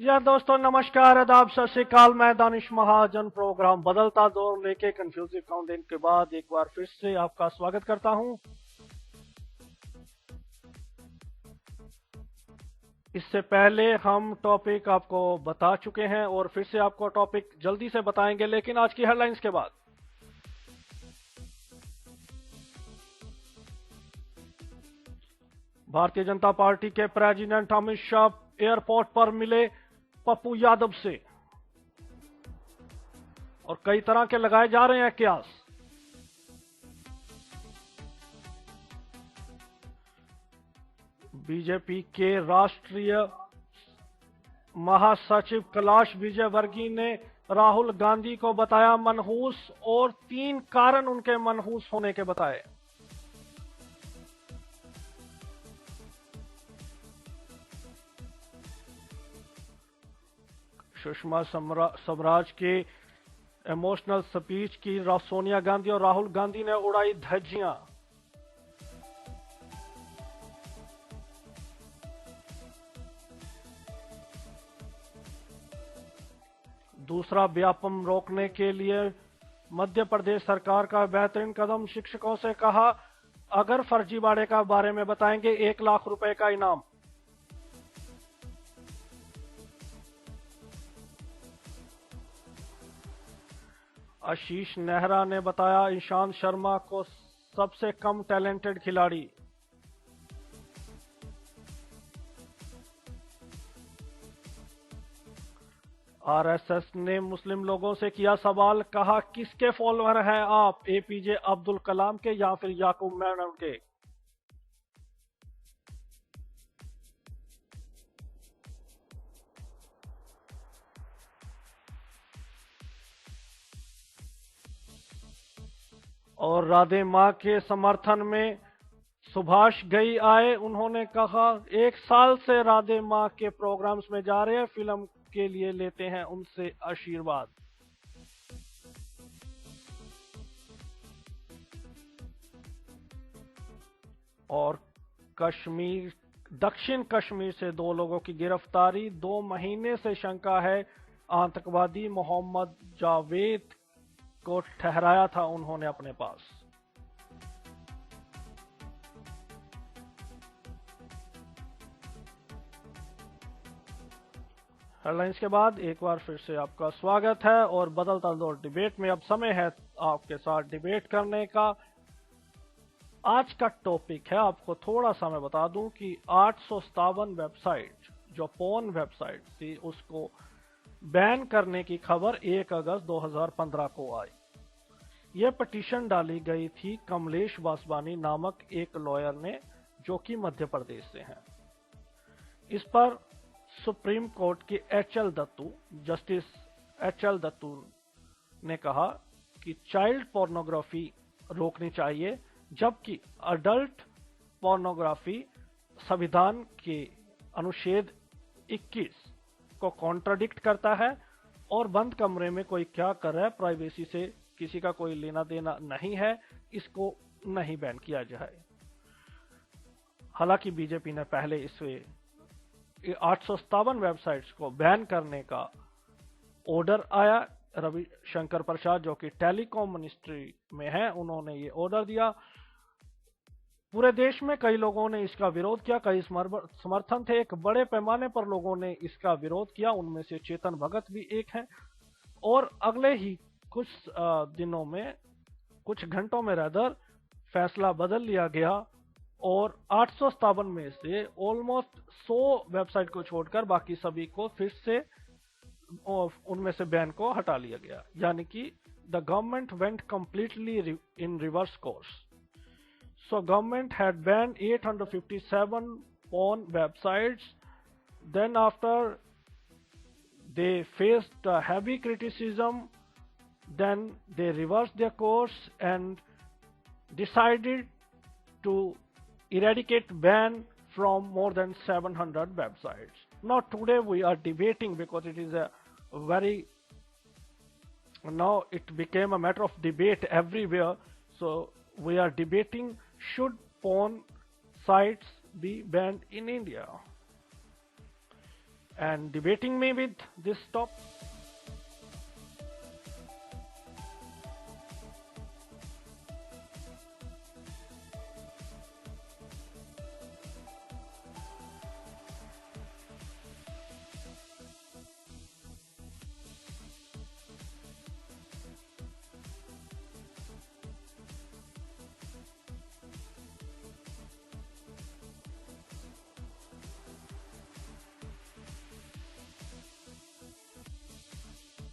या दोस्तों नमस्कार, आदाब, सत श्री अकाल। मैं दानिश महाजन प्रोग्राम बदलता दौर लेके कंफ्यूजिंग काउंटिंग के बाद एक बार फिर से आपका स्वागत करता हूं। इससे पहले हम टॉपिक आपको बता चुके हैं और फिर से आपको टॉपिक जल्दी से बताएंगे, लेकिन आज की हेडलाइंस के बाद। भारतीय जनता पार्टी के प्रेसिडेंट अमित शाह एयरपोर्ट पर मिले पप्पू यादव से और कई तरह के लगाए जा रहे हैं कयास। बीजेपी के राष्ट्रीय महासचिव कैलाश विजयवर्गीय ने राहुल गांधी को बताया मनहूस और 3 कारण उनके मनहूस होने के बताए। सुषमा स्वराज के इमोशनल स्पीच की सोनिया गांधी और राहुल गांधी ने उड़ाई धज्जियां। दूसरा, व्यापम रोकने के लिए मध्य प्रदेश सरकार का बेहतरीन कदम। शिक्षकों से कहा, अगर फर्जीवाड़े का बारे में बताएंगे 1 लाख रुपए का इनाम। आशीष नेहरा ने बताया ईशांत शर्मा को सबसे कम टैलेंटेड खिलाड़ी। आरएसएस ने मुस्लिम लोगों से किया सवाल, कहा किसके फॉलोअर हैं आप, एपीजे अब्दुल कलाम के या फिर याकूब मेमन के। और राधे मां के समर्थन में सुभाष घई आए। उन्होंने कहा 1 साल से राधे मां के प्रोग्राम्स में जा रहे हैं, फिल्म के लिए लेते हैं उनसे आशीर्वाद। और दक्षिण कश्मीर से 2 लोगों की गिरफ्तारी। 2 महीने से शंका है आतंकवादी मोहम्मद जावेद को ठहराया था उन्होंने अपने पास। हेडलाइंस के बाद एक बार फिर से आपका स्वागत है और बदलता दौर डिबेट में अब समय है आपके साथ डिबेट करने का। आज का टॉपिक है, आपको थोड़ा सा मैं बता दूं कि 857 वेबसाइट जो पोर्न वेबसाइट थी उसको बैन करने की खबर 1 अगस्त 2015 को आई। यह पिटीशन डाली गई थी कमलेश वासवानी नामक एक लॉयर ने, जो कि मध्य प्रदेश से हैं। इस पर सुप्रीम कोर्ट के जस्टिस एच.एल. दत्तू ने कहा कि चाइल्ड पोर्नोग्राफी रोकनी चाहिए, जबकि अडल्ट पोर्नोग्राफी संविधान के अनुच्छेद 21 को कॉन्ट्राडिक्ट करता है और बंद कमरे में कोई क्या कर रहा है, प्राइवेसी से किसी का कोई लेना देना नहीं है, इसको नहीं बैन किया जाए। हालांकि बीजेपी ने पहले इसे 857 वेबसाइट्स को बैन करने का ऑर्डर आया। रविशंकर प्रसाद जो कि टेलीकॉम मिनिस्ट्री में है, उन्होंने ये ऑर्डर दिया। पूरे देश में कई लोगों ने इसका विरोध किया, कई समर्थन थे, एक बड़े पैमाने पर लोगों ने इसका विरोध किया, उनमें से चेतन भगत भी एक हैं। और अगले ही कुछ दिनों में, कुछ घंटों में रेदर, फैसला बदल लिया गया और 857 में से ऑलमोस्ट 100 वेबसाइट को छोड़कर बाकी सभी को फिर से उनमें से बैन को हटा लिया गया। यानी कि the government went completely in reverse course. So government had ban 857 porn websites. Then after they faced heavy criticism, then they reversed their course and decided to eradicate ban from more than 700 websites. Now today we are debating, because it is now it became a matter of debate everywhere. So we are debating, should porn sites be banned in India? and debating me with this topic.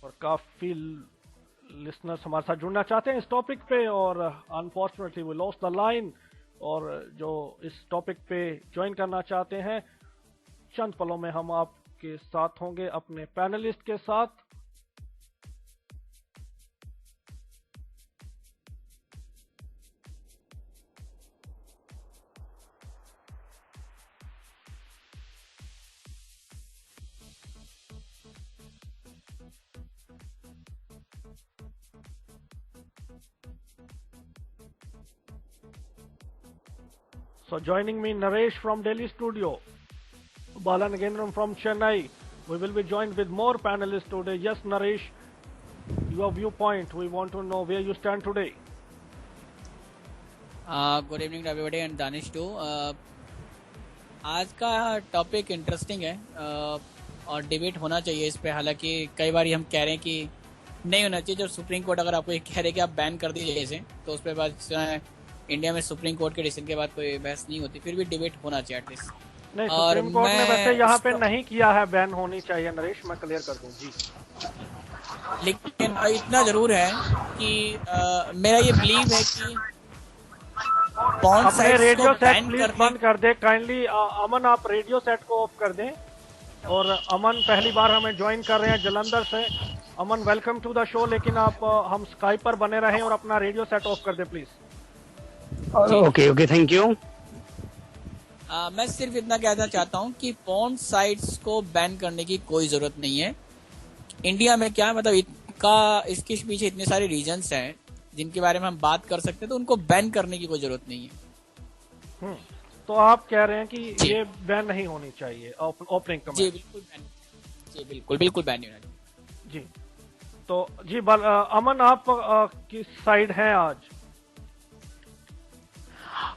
और काफी listeners हमारे साथ जुड़ना चाहते हैं इस topic पे, और unfortunately we lost the line. और जो इस टॉपिक पे ज्वाइन करना चाहते हैं, चंद पलों में हम आपके साथ होंगे अपने पैनलिस्ट के साथ। So joining me, Naresh from Delhi studio, Bala Nagendran from Chennai. We will be joined with more panelists today. Yes, Naresh, your viewpoint. We want to know where you stand today. Good evening to everybody and Danish too. आज का topic interesting है और debate होना चाहिए इस पे। हालांकि कई बार हम कह रहे हैं कि नहीं होना चाहिए। जब सुप्रीम कोर्ट अगर आपको ये कह रहे कि आप बैन कर दीजिए इसे, तो उस पर बाद इंडिया में सुप्रीम कोर्ट के डिसीजन के बाद कोई बहस नहीं होती, फिर भी डिबेट होना चाहिए एटलीस्ट। नहीं, सुप्रीम कोर्ट ने वैसे यहाँ पे नहीं किया है बैन होनी चाहिए नरेश, मैं क्लियर कर दूं जी। लेकिन इतना जरूर है कि मेरा ये बिलीव है कि अपने रेडियो सेट प्लीज बंद कर दे काइंडली। अमन, आप रेडियो सेट को ऑफ कर दें। और अमन पहली बार हमें ज्वाइन कर रहे हैं जलंधर से। अमन, वेलकम टू द शो। लेकिन आप हम स्काइप पर बने रहें और अपना रेडियो सेट ऑफ कर दे प्लीज। Okay, thank you. मैं सिर्फ इतना कहना चाहता हूँ कि पोर्न साइट्स को बैन करने की कोई जरूरत नहीं है। इंडिया में क्या मतलब इसके पीछे इतने सारे रीजंस हैं जिनके बारे में हम बात कर सकते हैं, तो उनको बैन करने की कोई जरूरत नहीं है। तो आप कह रहे हैं कि ये बैन नहीं होनी चाहिए ओपनिंग कमेंट? जी बिल्कुल बैन, जी बिल्कुल बैन नहीं होना चाहिए। जी तो जी अमन, आप किस साइड हैं आज?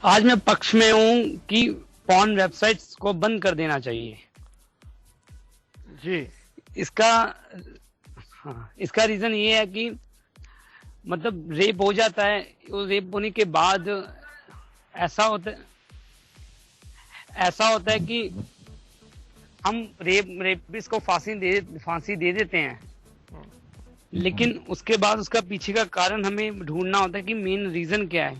आज मैं पक्ष में हूँ कि पॉर्न वेबसाइट्स को बंद कर देना चाहिए जी। इसका रीजन ये है कि मतलब रेप हो जाता है, वो रेप होने के बाद ऐसा होता है कि हम रेपिस्ट को फांसी दे देते हैं, लेकिन उसके बाद उसका पीछे का कारण हमें ढूंढना होता है कि मेन रीजन क्या है,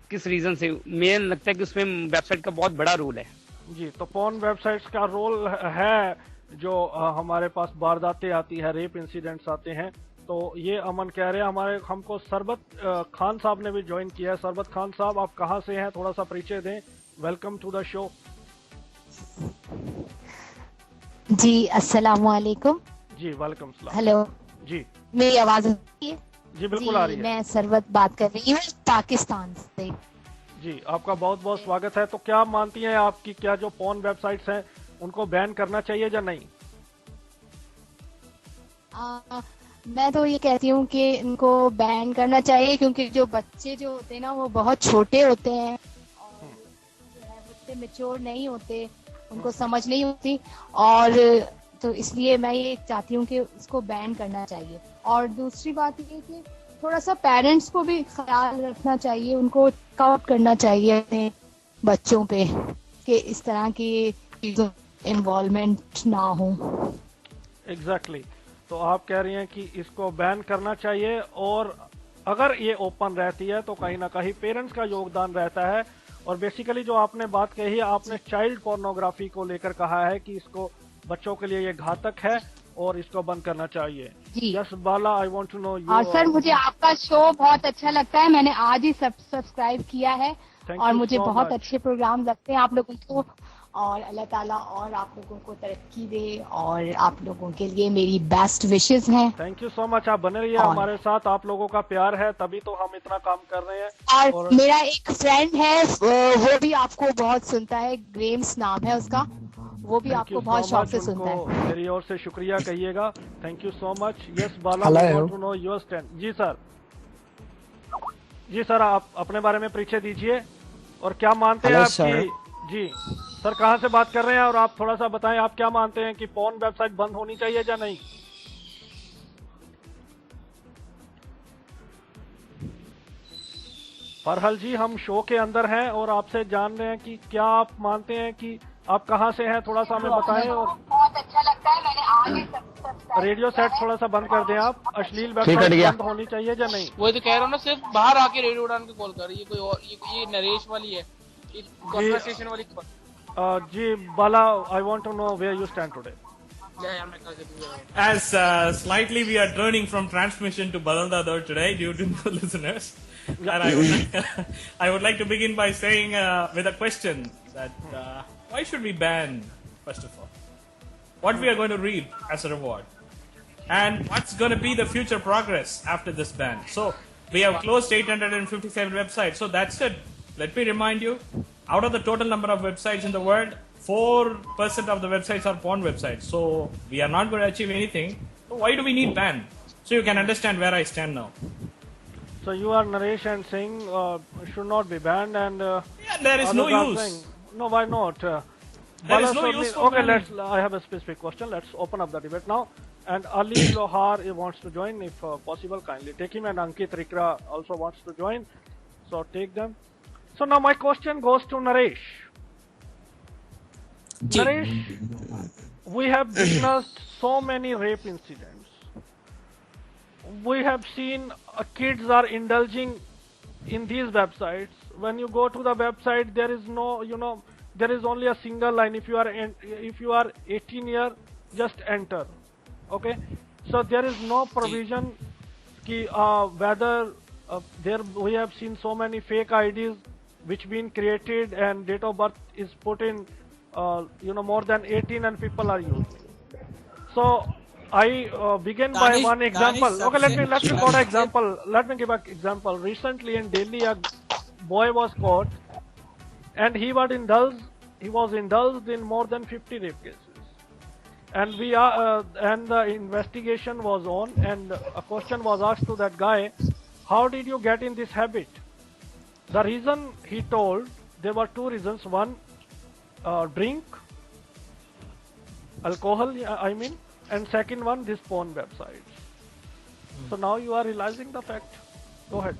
किस रीजन से। मुझे लगता है कि उसमें वेबसाइट का बहुत बड़ा रोल है। जी, तो पॉर्न वेबसाइट्स का रोल है जो हमारे पास वारदातें आती है, रेप इंसिडेंट्स आते हैं। तो ये अमन कह रहे हैं। हमको सरबत खान साहब ने भी ज्वाइन किया है। सरबत खान साहब, आप कहाँ से हैं, थोड़ा सा परिचय दें। Welcome to the show. जी अस्सलाम वालेकुम। जी वालेकुम सलाम। हेलो जी, मेरी आवाज आ रही है? जी बिल्कुल आ रही है। मैं सरबत बात कर रही हूँ पाकिस्तान से। जी, आपका बहुत बहुत स्वागत है। तो क्या मानती हैं आपकी, क्या जो पॉर्न वेबसाइट्स हैं उनको बैन करना चाहिए या नहीं? मैं तो ये कहती हूँ कि इनको बैन करना चाहिए, क्योंकि जो बच्चे जो होते हैं ना वो बहुत छोटे होते हैं और जो है वो मैच्योर नहीं होते, उनको समझ नहीं होती। और तो इसलिए मैं ये चाहती हूँ कि उसको बैन करना चाहिए। और दूसरी बात ये कि थोड़ा सा पेरेंट्स को भी ख्याल रखना चाहिए, उनको काउट करना चाहिए अपने बच्चों पे कि इस तरह की चीजों इन्वॉल्वमेंट ना हो। एग्जैक्टली। तो आप कह रही हैं कि इसको बैन करना चाहिए, और अगर ये ओपन रहती है तो कहीं ना कहीं पेरेंट्स का योगदान रहता है। और बेसिकली जो आपने बात कही है, आपने चाइल्ड पोर्नोग्राफी को लेकर कहा है कि इसको बच्चों के लिए ये घातक है और इसको बंद करना चाहिए। Yes Bala, I want to know you. Sir, मुझे आपका शो बहुत अच्छा लगता है, मैंने आज ही सब्सक्राइब किया है और मुझे बहुत अच्छे प्रोग्राम लगते हैं आप लोगों को। और अल्लाह ताला और आप लोगों को तरक्की दे, और आप लोगों के लिए मेरी बेस्ट विशेस हैं। Thank you so much. आप बने रहिए हमारे साथ, आप लोगों का प्यार है तभी तो हम इतना काम कर रहे हैं। और मेरा एक फ्रेंड है, वो भी आपको बहुत सुनता है, ग्रेम्स नाम है उसका, वो भी आपको बहुत शौक से सुनता है। मेरी ओर से शुक्रिया कहिएगा। Thank you so much. Yes Bala, Hello. We want to know your stand. जी सर, जी सर, आप अपने बारे में परिचय दीजिए और क्या मानते हैं Hello, आप कि जी सर कहाँ से बात कर रहे हैं, और आप थोड़ा सा बताएं आप क्या मानते हैं कि पॉर्न वेबसाइट बंद होनी चाहिए या नहीं। फरहल जी, हम शो के अंदर हैं और आपसे जान रहे हैं कि क्या आप मानते हैं कि आप कहाँ से हैं, थोड़ा सा हमें बताएं। और बहुत अच्छा लगता है, मैंने आगे रेडियो सेट थोड़ा सा बंद कर दें आप। अश्लील ठीक है, वेबसाइट ठीक है। बंद होनी चाहिए या नहीं। वही तो कह रहा हूँ ना, सिर्फ बाहर आके रेडियो उड़ान के कॉल कर रही है कोई और, ये नरेश वाली है, ये कॉन्वर्सेशन वाली कॉल। जी Bala, I want to know where you stand today. यार मैं कर देती हूँ। As slightly we are turning from transmission to Badaldadar today due to new listeners, and I would like to begin by saying with a question that why should we ban, first of all, what we are going to reap as a reward, and what's going to be the future progress after this ban. So we have closed 857 websites. So that's it. Let me remind you, out of the total number of websites in the world, 4% of the websites are porn websites. So we are not going to achieve anything. So why do we need ban? So you can understand where I stand now. So you are Naresh and saying should not be banned, and Yeah, there is no others are use. saying, no, why not? There Bala is no certainly- use for okay, banning. I have a specific question. Let's open up the debate now. And Ali Lohar wants to join, if possible, kindly take him. And Ankit Rikra also wants to join, so take them. So now my question goes to Naresh. जी Naresh, we have witnessed so many rape incidents. We have seen kids are indulging in these websites. When you go to the website, there is no, there is only a single line. If you are 18 year, just enter. Okay, so there is no provision ki whether there we have seen so many fake IDs which been created and date of birth is put in more than 18 and people are using. So I begin by Danish- one example. Danish Okay, let me subset- quote an example. Let me give an example. Recently in Delhi, a boy was caught, and he was indulged in more than 50 rape cases. And and the investigation was on, and a question was asked to that guy, how did you get in this habit? The reason he told, there were two reasons. One, drink, alcohol, I mean, and second one, this porn websites. So now you are realizing the fact. Go ahead.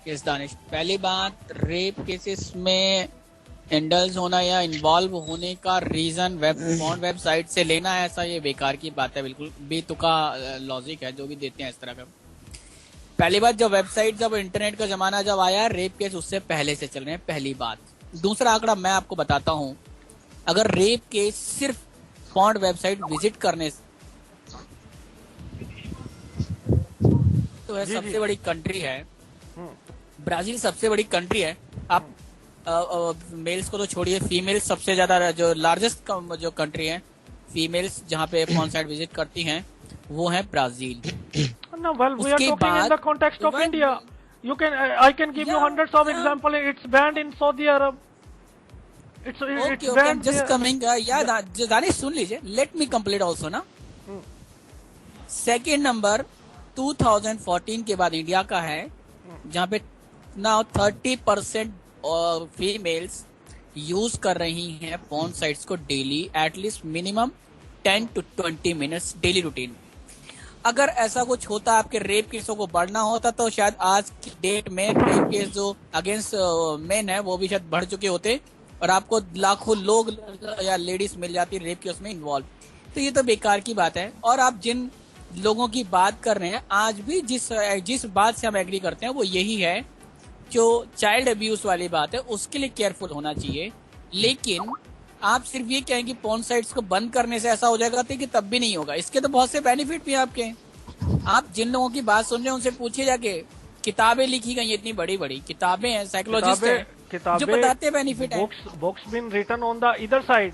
Yes Danish, पहली बात, rape cases में indulge होना या involve होने का reason porn website से लेना है, ऐसा ये बेकार की बात है, बिल्कुल बेतुका लॉजिक है जो भी देते हैं इस तरह का। पहली बात, जब वेबसाइट, जब इंटरनेट का जमाना जब आया, रेप केस उससे पहले से चल रहे हैं, पहली बात। दूसरा आंकड़ा मैं आपको बताता हूं, अगर रेप केस सिर्फ porn वेबसाइट विजिट करने तो है, सबसे बड़ी कंट्री है ब्राजील, सबसे बड़ी कंट्री है। आप मेल्स को तो छोड़िए, फीमेल्स सबसे ज्यादा, जो लार्जेस्ट जो कंट्री है फीमेल्स जहाँ पे porn साइट विजिट करती हैं, वो है Brazil. No, well, we are उसके talking in बाद- the context of India. You can, I can give you hundreds of examples. It's banned in Saudi Arab. It's okay banned just there. Coming, यार दानिश सुन लीजिए, let me complete also ना। Second number 2014 के बाद India का है, जहाँ पे now 30% females use कर रही हैं porn साइट्स को daily, at least minimum 10 to 20 minutes daily routine. अगर ऐसा कुछ होता, आपके रेप केसों को बढ़ना होता, तो शायद आज की डेट में रेप केस जो अगेंस्ट मेन है वो भी शायद बढ़ चुके होते, और आपको लाखों लोग या लेडीज मिल जाती रेप केस में इन्वॉल्व। तो ये तो बेकार की बात है। और आप जिन लोगों की बात कर रहे हैं, आज भी जिस बात से हम एग्री करते हैं वो यही है, जो चाइल्ड अब्यूज वाली बात है, उसके लिए केयरफुल होना चाहिए। लेकिन आप सिर्फ ये कहें कि porn साइट्स को बंद करने से ऐसा हो जाएगा, तो कि तब भी नहीं होगा। इसके तो बहुत से बेनिफिट भी हैं आपके। आप जिन लोगों की बात सुन रहे हैं उनसे पूछिए जाके, किताबें लिखी गई, इतनी बड़ी बड़ी किताबें हैं, साइकोलॉजिस्ट हैं जो बताते हैं बेनिफिट है। Books been written on the either side.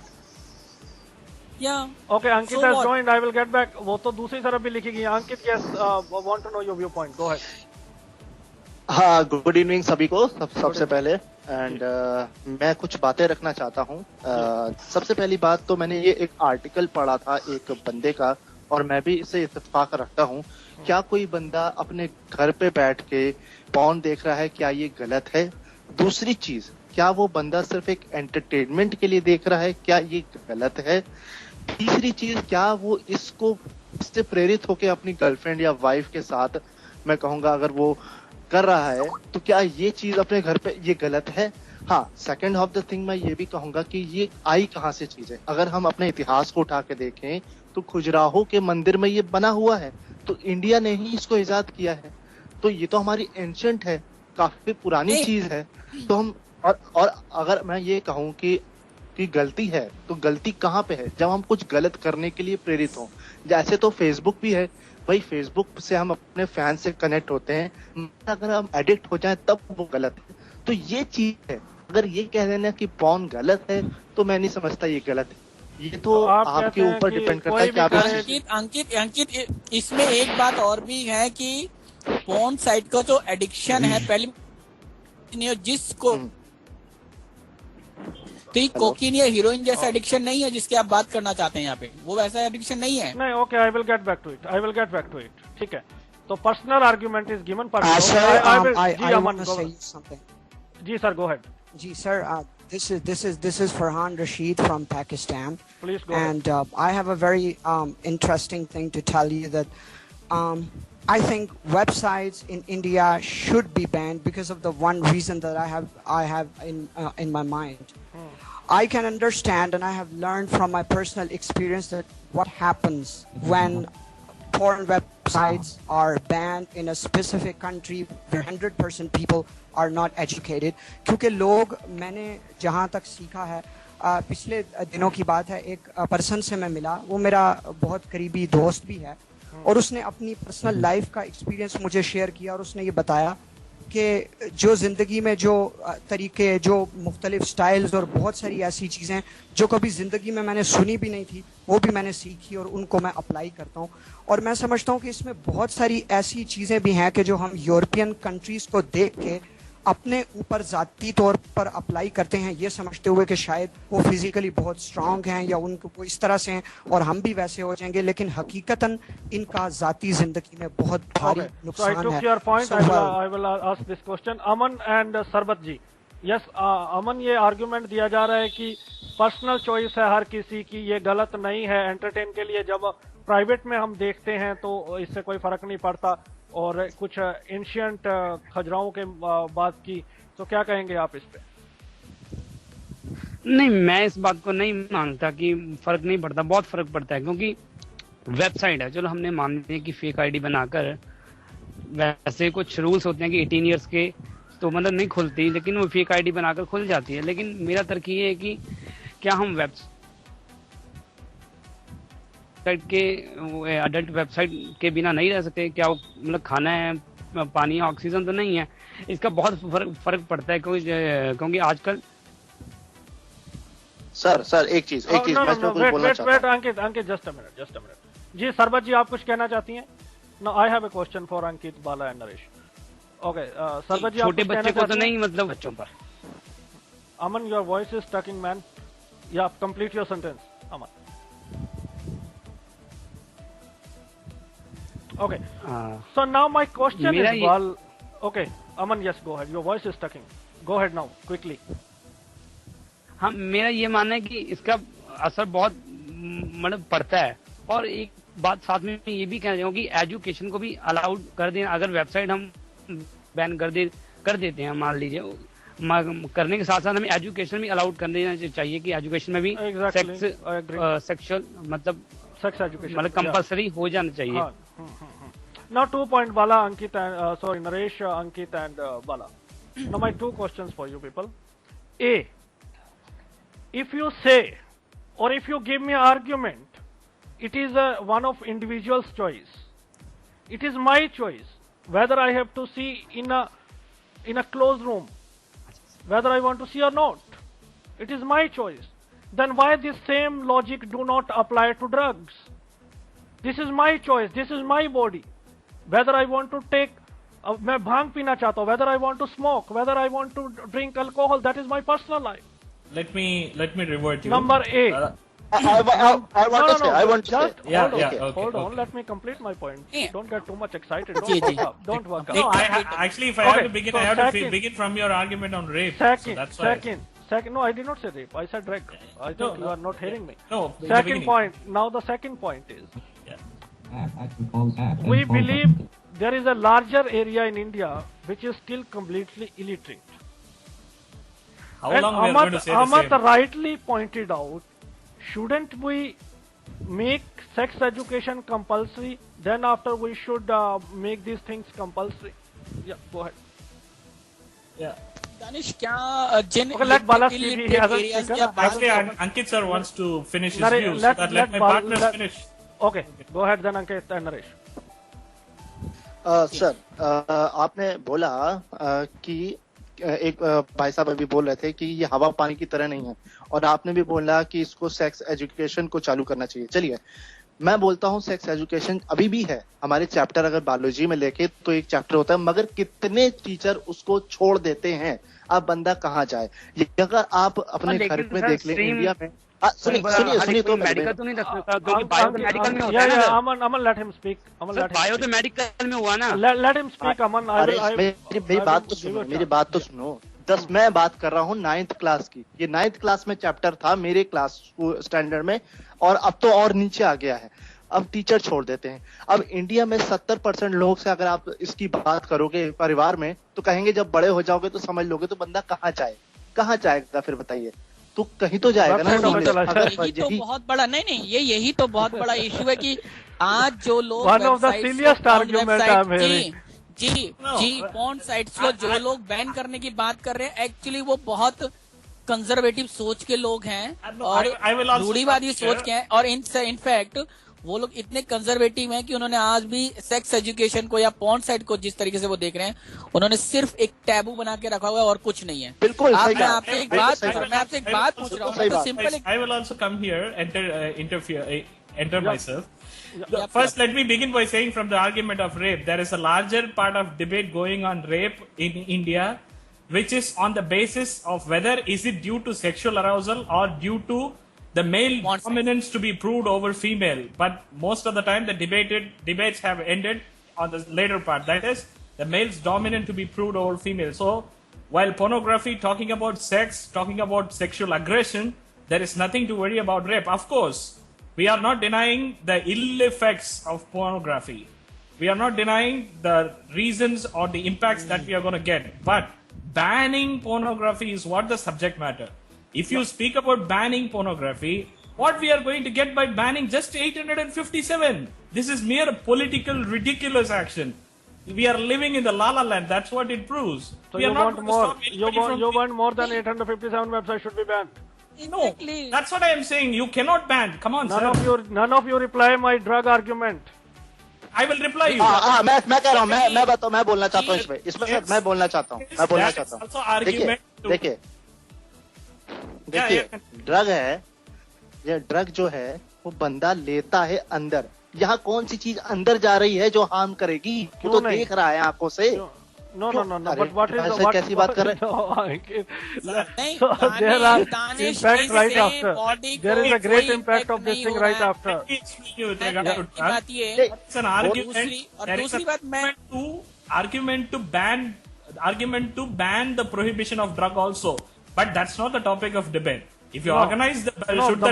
या Okay, Ankit So has what? joined. I will get back. वो तो दूसरी तरफ भी लिखी गई है। Ankit, yes, want to know your viewpoint. Go ahead. हाँ, गुड इवनिंग सभी को। सबसे पहले एंड मैं कुछ बातें रखना चाहता हूँ। सबसे पहली बात तो मैंने ये एक आर्टिकल पढ़ा था एक बंदे का, और मैं भी इससे इत्तेफाक रखता हूँ। क्या कोई बंदा अपने घर पे बैठ के पॉर्न देख रहा है, क्या ये गलत है? दूसरी चीज, क्या वो बंदा सिर्फ एक एंटरटेनमेंट के लिए देख रहा है, क्या ये गलत है? तीसरी चीज, क्या वो इससे प्रेरित होकर अपनी गर्लफ्रेंड या वाइफ के साथ, मैं कहूंगा अगर वो कर रहा है, तो क्या ये चीज अपने घर पे ये गलत है? हाँ, सेकंड ऑफ द थिंग मैं ये भी कहूंगा कि ये आई कहाँ से चीज है। अगर हम अपने इतिहास को उठा के देखें तो खजुराहो के मंदिर में ये बना हुआ है, तो इंडिया ने ही इसको इजाद किया है। तो ये तो हमारी एंशिएंट है, काफी पुरानी चीज है। तो हम और अगर मैं ये कहूँ कि गलती है, तो गलती कहाँ पे है? जब हम कुछ गलत करने के लिए प्रेरित हों। जैसे तो फेसबुक भी है भाई, फेसबुक से हम अपने फैन से कनेक्ट होते हैं, अगर हम एडिक्ट हो जाएं तब वो गलत है। तो ये चीज है, अगर ये कह देना कि पॉर्न गलत है तो मैं नहीं समझता ये गलत है। ये तो आपके ऊपर डिपेंड करता है कि आप अंकित इसमें एक बात और भी है कि पॉर्न साइट का जो एडिक्शन है, पहले जिसको तो ये कोकीन या हीरोइन जैसा एडिक्शन नहीं है जिसकी आप बात करना चाहते हैं यहाँ पे, वो वैसा एडिक्शन नहीं है। नहीं, okay, I will get back to it. ठीक है, तो पर्सनल आर्गुमेंट इज गिवन पर जी सर, गो अहेड। जी sir, this is Farhan Rashid from Pakistan. Please go ahead. And I have a very interesting thing to tell you that I think websites in India should be banned because of the one reason that I have in my mind. I can understand and I have learned from my personal experience that what happens when porn websites are banned in a specific country where 100% people are not educated. क्योंकि लोग, मैंने जहाँ तक सीखा है, पिछले दिनों की बात है, एक पर्सन से मैं मिला, वो मेरा बहुत करीबी दोस्त भी है, और उसने अपनी पर्सनल लाइफ का एक्सपीरियंस मुझे शेयर किया, और उसने ये बताया कि जो ज़िंदगी में जो तरीके, जो मुख्तलिफ स्टाइल्स और बहुत सारी ऐसी चीज़ें जो कभी ज़िंदगी में मैंने सुनी भी नहीं थी, वो भी मैंने सीखी और उनको मैं अप्लाई करता हूँ। और मैं समझता हूँ कि इसमें बहुत सारी ऐसी चीज़ें भी हैं कि जो हम यूरोपियन कंट्रीज़ को देख के अपने ऊपर ज़ाती तौर पर अप्लाई करते हैं, ये समझते हुए कि शायद वो फिजिकली बहुत स्ट्रांग हैं या उनको वो इस तरह से हैं और हम भी वैसे हो जाएंगे, लेकिन हकीकतन इनका ज़ाती ज़िंदगी में बहुत भारी नुकसान है। So I took your point. I will ask this question. Aman and Sarbat ji. Yes, अमन, ये आर्गुमेंट दिया जा रहा है कि पर्सनल चॉइस है हर किसी की, ये गलत नहीं है एंटरटेन के लिए। जब प्राइवेट में हम देखते हैं तो इससे कोई फर्क नहीं पड़ता। और कुछ एंशिएंट खजुराहों के बात की, तो क्या कहेंगे आप इस पे? नहीं, मैं इस बात को नहीं मानता कि फर्क नहीं पड़ता, बहुत फर्क पड़ता है। क्योंकि वेबसाइट है, चलो हमने मान लिया कि फेक आईडी बनाकर, वैसे कुछ रूल्स होते हैं कि 18 इयर्स के तो मतलब नहीं खुलती, लेकिन वो फेक आईडी बनाकर खुल जाती है। लेकिन मेरा तर्क ये है कि क्या हम वेबसाइट के, अडल्ट वेबसाइट के बिना नहीं रह सकते? क्या मतलब खाना है, पानी है, ऑक्सीजन तो नहीं है? इसका बहुत फर्क पड़ता है। क्योंकि आजकल सर एक चीज मैं बोलना चाहता हूं। अंकित जस्ट अ मिनट। जी सरबत जी, आप कुछ कहना चाहती हैं? No, I have a question for Ankit, Bala and Naresh. Okay, Sarbat ji, छोटे बच्चे को तो नहीं, मतलब बच्चों पर। Aman, your voice is stucking man, या complete your sentence Aman. Okay. So now my question is, well, okay, Aman, yes, go ahead. Your voice is stucking. Go ahead now, quickly. हाँ, मेरा ये मानना है कि इसका असर बहुत मतलब पड़ता है। और एक बात साथ में ये भी कहना चाहूँगा कि एजुकेशन को भी अलाउड कर दें। अगर वेबसाइट हम बैन कर देते हैं, मान लीजिए, करने के साथ साथ हमें एजुकेशन भी अलाउड कर देना चाहिए कि एजुकेशन में भी सेक्सुअल मतलब सेक्स एजुकेशन मतलब कंपलसरी हो जाना चाहिए। Now 2 point, Bala, Ankit, and sorry, Naresh, Ankit, and Bala. Now my 2 questions for you people. A, if you say, or if you give me an argument, it is one of individual's choice. It is my choice whether I have to see in a closed room, whether I want to see or not. It is my choice. Then why this same logic do not apply to drugs? This is my choice. This is my body. Whether I want to take अब मैं भांग पीना चाहता हूँ, whether I want to smoke, whether I want to drink alcohol, that is my personal life. Let me revert you. Number 8. I want to say. I want to just say. Yeah, hold yeah, on, okay, hold on. okay. Let me complete my point. Yeah. Don't get too much excited. जी, Don't जी. work up. Don't work up. No, actually, if I have Okay, to begin, so I have to second- begin from your argument on rape. So that's why. Second. No, I did not say rape. I said drug. I think you no. are not hearing me. No, in the Second beginning. point. Now the second point is, Yeah. we believe there is a larger area in India which is still completely illiterate. How And long we are going to say the Amat same? rightly pointed out, shouldn't we make sex education compulsory? Then after we should make these things compulsory. Yeah, go ahead. Yeah. Danish क्या जिन Okay, let Bala speak. He illiterate hasn't areas spoken. की आप बात Actually, कर रहे हो? Ankit sir wants to finish his Naresh, view, so that let my Bala- partner finish. Okay, go ahead then Ankit and Naresh. Sir आपने बोला कि एक भाई साहब अभी बोल रहे थे कि ये हवा पानी की तरह नहीं है, और आपने भी बोला कि इसको सेक्स एजुकेशन को चालू करना चाहिए. चलिए, मैं बोलता हूँ सेक्स एजुकेशन अभी भी है हमारे चैप्टर, अगर बायोलॉजी में लेके तो एक चैप्टर होता है, मगर कितने टीचर उसको छोड़ देते हैं. अब बंदा कहाँ जाए? ये अगर आप अपने घर में देख लें इंडिया में. सुनिए तो मेडिकल तो नहीं रख सकता, क्योंकि बायो तो मेडिकल में होता है Yeah, ना. Aman, let him speak. Aman, let him bio तो speak. मेडिकल में हुआ ना. Let him speak, Aman. मेरी बात तो सुनो, मेरी बात तो सुनो. मैं बात कर रहा हूँ 9th क्लास की. ये 9th क्लास में चैप्टर था मेरे क्लास स्टैंडर्ड में, और अब तो और नीचे आ गया है. अब टीचर छोड़ देते हैं. अब इंडिया में 70% लोग से अगर आप इसकी बात करोगे परिवार में, तो कहेंगे जब बड़े हो जाओगे तो समझ लोगे. तो बंदा कहाँ जाएगा फिर बताइए? तो कहीं तो जाएगा ना. यही तो बहुत बड़ा नहीं यही तो बहुत बड़ा इशू है कि आज जो लोग One of the silliest argument I'm hearing. जी पॉर्न साइट्स को जो लोग बैन करने की बात कर रहे हैं, एक्चुअली वो बहुत कंजर्वेटिव सोच के लोग हैं और रूढ़िवादी सोच के हैं. और इनफैक्ट वो लोग इतने कंजर्वेटिव हैं कि उन्होंने आज भी सेक्स एजुकेशन को या पॉर्न साइट को जिस तरीके से वो देख रहे हैं, उन्होंने सिर्फ एक टैबू बना के रखा हुआ है और कुछ नहीं है. बिल्कुल मैं आपसे एक बात पूछ रहा हूँ. तो simple I will also come here, enter myself. First, let me begin by saying from the argument of rape, there is a larger part of debate going on rape in India, which is on the basis of whether is it due to sexual arousal or due to the male dominance to be proved over female. But most of the time, the debates have ended on the later part. That is, the male's dominant to be proved over female. So, while pornography, talking about sex, talking about sexual aggression, there is nothing to worry about rape. Of course, we are not denying the ill effects of pornography. We are not denying the reasons or the impacts that we are going to get. But banning pornography is what the subject matter. If you speak about banning pornography, what we are going to get by banning just 857? This is mere political, ridiculous action. We are living in the la-la land. That's what it proves. So we you are not want going to more? stop anybody You want more than 857 websites should be banned? No, that's what I am saying. You cannot ban. Come on, sir. None of you reply my drug argument. I will reply you. मैं कह रहा हूँ, मैं बोलना चाहता हूँ इसमें मैं बोलना चाहता हूँ. देखिए, ड्रग है, ये ड्रग जो है वो बंदा लेता है अंदर. यहाँ कौन सी चीज अंदर जा रही है जो हार्म करेगी? वो तो देख रहा है आंखों से. No. But what is the कैसी बात कर रहे हैं? So there are impact right after. There is a great impact of this thing right after. It's an argument. There is an argument to ban the prohibition of drug also. But that's not the topic of debate. If you organize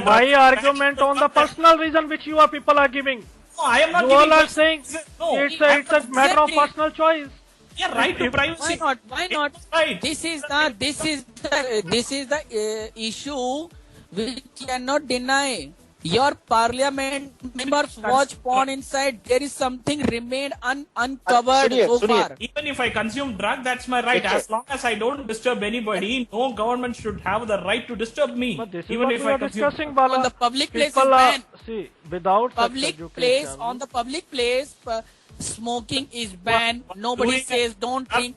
my argument on the personal reason which you people are giving. No, I am not you giving. all are saying it's a matter of personal choice. Yeah, right to privacy. Why not? Right. This is the issue which you cannot deny. Your parliament members watch porn inside. There is something remained uncovered so far. Even if I consume drug, that's my right. As long as I don't disturb anybody, no government should have the right to disturb me. But this is even what if we I are consume. discussing, Bala. On the public place People is banned. See, without Public place, on the public place, smoking is banned. Nobody says don't drink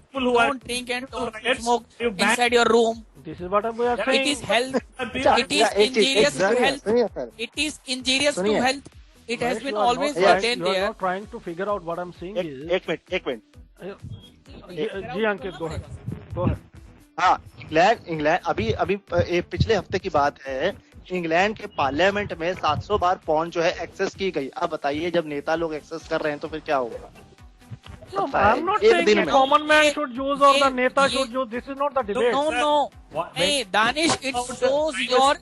and don't smoke inside your room. This is what we are saying. It is health. It is injurious to health. It is injurious to health. It has been always written You are there. not trying to figure out what I'm saying is. एक minute जी अंकित, गो है। हाँ, England अभी अभी पिछले हफ्ते की बात है, इंग्लैंड के पार्लियामेंट में 700 बार पॉर्न जो है एक्सेस की गई। अब बताइए, जब नेता लोग एक्सेस कर रहे हैं तो फिर क्या होगा? No, I'm not saying that common man should use or the neta should use. This is not the debate. No. Hey, Danish, it shows your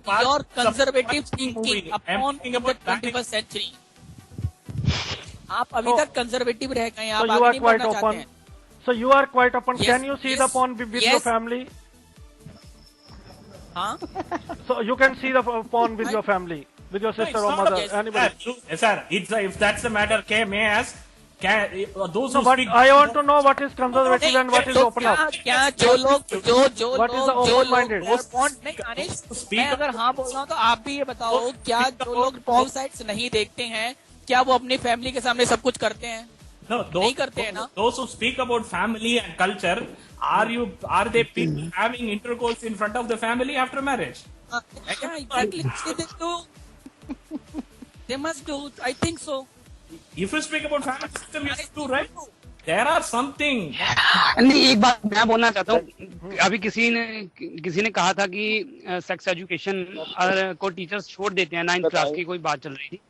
conservative thinking upon the 21st century. आप अभी तक conservative रह गए हैं, आप आगे नहीं बढ़ना चाहते हैं। So you are quite open. Can you see the porn with your family? हाँ? So you can see the porn with your family, with your sister or mother, anybody. Sir, if that's the matter, may I ask? Those who but speak, I want to know what is conservative and what is open up. क्या जो लोग What is the open-minded? मैं अगर हाँ बोल रहा हूँ तो आप भी ये बताओ, क्या जो लोग पॉर्न साइट्स नहीं देखते हैं, क्या वो अपनी फैमिली के सामने सब कुछ करते हैं? No, नहीं करते हैं ना। Those who speak about family and culture, are they people having intercourse in front of the family after marriage? Yeah, exactly. They must do. I think so. If you speak about family system, you do, right? There are something. नहीं, एक बात मैं बोलना चाहता हूँ। अभी किसी ने कहा था कि सेक्स एजुकेशन को टीचर्स छोड़ देते हैं, 9th क्लास की कोई बात चल रही थी।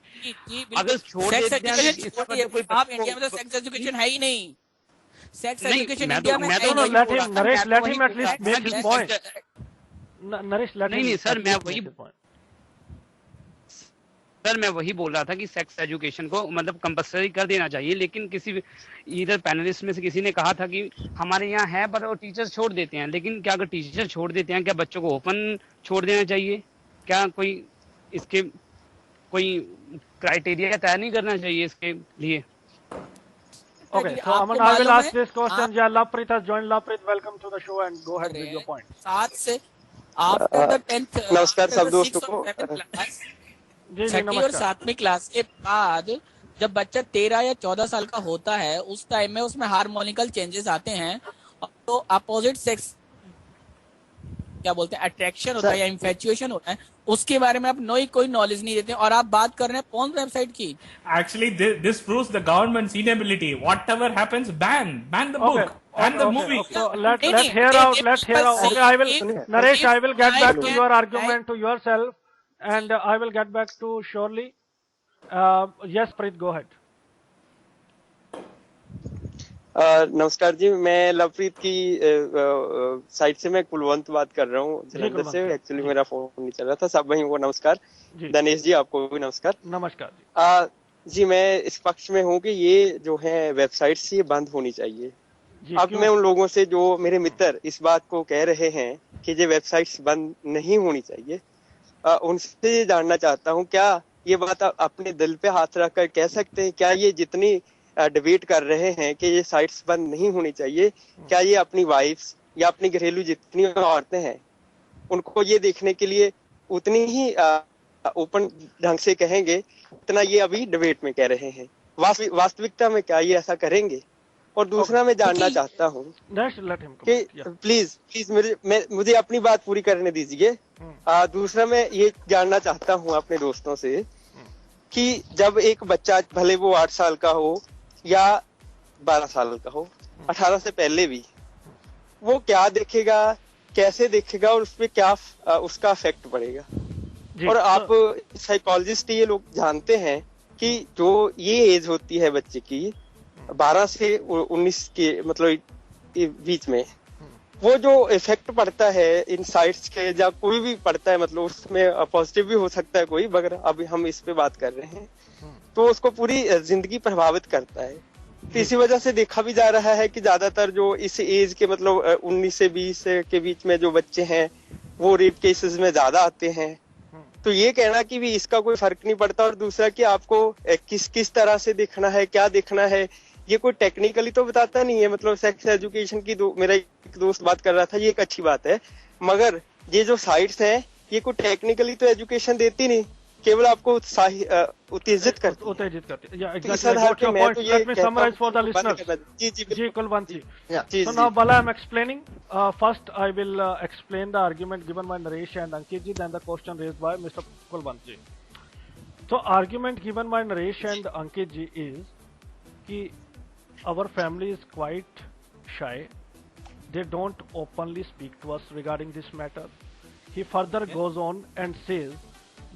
अगर छोड़ देते हैं, आप इंडिया में तो सेक्स एजुकेशन है ही नहीं। सेक्स एजुकेशन इंडिया में Naresh, let him at least make his point. Naresh, नहीं सर, मैं वही बोल रहा था कि सेक्स एजुकेशन को मतलब कंपलसरी कर देना चाहिए, लेकिन किसी इधर पैनलिस्ट में से किसी ने कहा था कि हमारे यहाँ है पर वो टीचर्स छोड़ देते हैं। लेकिन क्या अगर टीचर छोड़ देते हैं, क्या बच्चों को ओपन छोड़ देना चाहिए? क्या कोई इसके कोई क्राइटेरिया तय नहीं करना चाहिए इसके लिए? Okay, so Aman, I will ask this question. Yeah, Lovepreet has joined. Lovepreet, welcome to the show and go ahead with your point. 7 से after the 10th, नमस्कार सब दोस्तों को। छठी और 7वीं क्लास के बाद जब बच्चा 13 या 14 साल का होता है, उस टाइम में उसमें हार्मोनिकल चेंजेस आते हैं, तो अपोजिट सेक्स क्या बोलते हैं अट्रैक्शन होता है या इन्फेचुएशन होता है, उसके बारे में आप कोई नॉलेज नहीं देते और आप बात कर रहे हैं पॉर्न वेबसाइट की। Actually, this proves the government's inability. Whatever happens, ban the book, ban the movie. So let's hear out. Okay, I will, Naresh, I will get back to your argument to yourself, and I will get back to Shirley. Yes, Preet, go ahead. नमस्कार जी, मैं लवप्रीत की site से मैं कुलवंत बात कर रहा हूँ जलंधर से। एक्चुअली मेरा फोन नहीं चल रहा था। सब भाई को नमस्कार। दिनेश जी, आपको भी नमस्कार। नमस्कार जी, मैं इस पक्ष में हूँ कि ये जो है वेबसाइट्स ये बंद होनी चाहिए। अब मैं उन लोगों से जो मेरे मित्र इस बात को कह रहे हैं कि ये वेबसाइट्स बंद नहीं होनी चाहिए, उनसे ये जानना चाहता हूँ, क्या ये बात अपने दिल पे हाथ रखकर कह सकते हैं? क्या ये जितनी डिबेट कर रहे हैं कि ये साइट्स बंद नहीं होनी चाहिए, क्या ये अपनी वाइफ्स या अपनी घरेलू जितनी औरतें हैं उनको ये देखने के लिए उतनी ही ओपन ढंग से कहेंगे इतना ये अभी डिबेट में कह रहे हैं? वास्तविकता में क्या ये ऐसा करेंगे? और दूसरा मैं जानना चाहता हूँ कि प्लीज मुझे अपनी बात पूरी करने दीजिए। दूसरा मैं ये जानना चाहता हूँ अपने दोस्तों से कि जब एक बच्चा, भले वो 8 साल का हो या 12 साल का हो, 18 से पहले भी, वो क्या देखेगा, कैसे देखेगा और उसपे क्या उसका इफेक्ट पड़ेगा? और आप साइकोलॉजिस्ट ये लोग जानते हैं कि जो ये एज होती है बच्चे की 12 से 19 के मतलब बीच में, वो जो इफेक्ट पड़ता है इन साइट्स के, या कोई भी पड़ता है, मतलब उसमें पॉजिटिव भी हो सकता है कोई, मगर अभी हम इस पे बात कर रहे हैं, तो उसको पूरी जिंदगी प्रभावित करता है। तो इसी वजह से देखा भी जा रहा है कि ज्यादातर जो इस एज के मतलब 19 से 20 के बीच में जो बच्चे हैं वो रेप केसेस में ज्यादा आते हैं। तो ये कहना कि भी इसका कोई फर्क नहीं पड़ता, और दूसरा कि आपको किस तरह से देखना है, क्या देखना है, ये कोई टेक्निकली तो बताता नहीं है। मतलब सेक्स एजुकेशन की मेरा एक दोस्त बात कर रहा था, ये एक अच्छी बात है, मगर ये जो साइट्स हैं ये कोई टेक्निकली तो एजुकेशन देती नहीं, केवल आपको उत्तेजित करती है। So now Bala, I'm explaining. First, I will explain the argument given by Naresh and Ankit ji, then the question raised by Mr. Kulwant ji. So argument given by Naresh and Ankit ji is कि our family is quite shy. They don't openly speak to us regarding this matter. He further goes on and says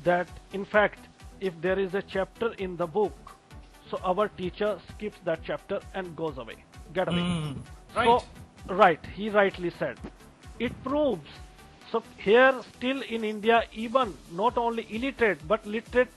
that in fact, if there is a chapter in the book, so our teacher skips that chapter and goes away, get away. Right. So, right, he rightly said. It proves, so here still in India, even not only illiterate, but literate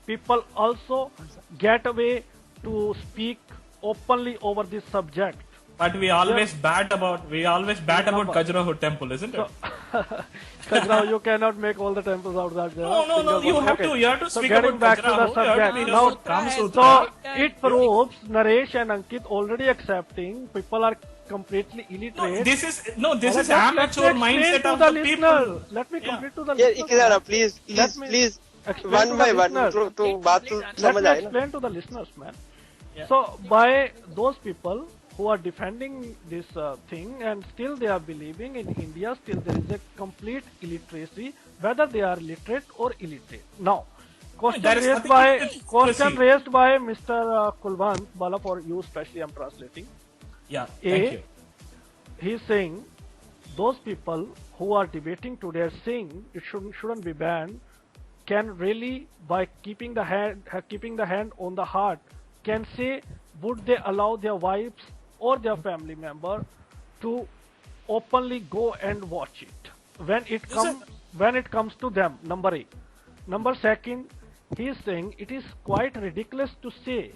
people also get away to speak openly over this subject. But we always bat about Khajuraho temple, isn't it? Khajuraho, you cannot make all the temples out that there. No. You have to So speak getting about back to the Khajuraho. subject now. So it proves Naresh and Ankit already accepting people are completely illiterate. This is amateur mindset of the people. Let me complete to the ये listeners. इधर please Let me please explain one to by the one listeners. तो बात तो Let समझ me आए ना. explain to the listeners, man. So by those people who are defending this thing and still they are believing in India, still there is a complete illiteracy, whether they are literate or illiterate. Now, question There is raised nothing by illiteracy. Mr. Kulwant Bala, for you especially, I'm translating. Yeah, thank you. He's saying those people who are debating today are saying it shouldn't be banned, can really, by keeping the hand on the heart, can say, would they allow their wives or their family member to openly go and watch it when it comes to them? Number 8. Number 2, he is saying it is quite ridiculous to say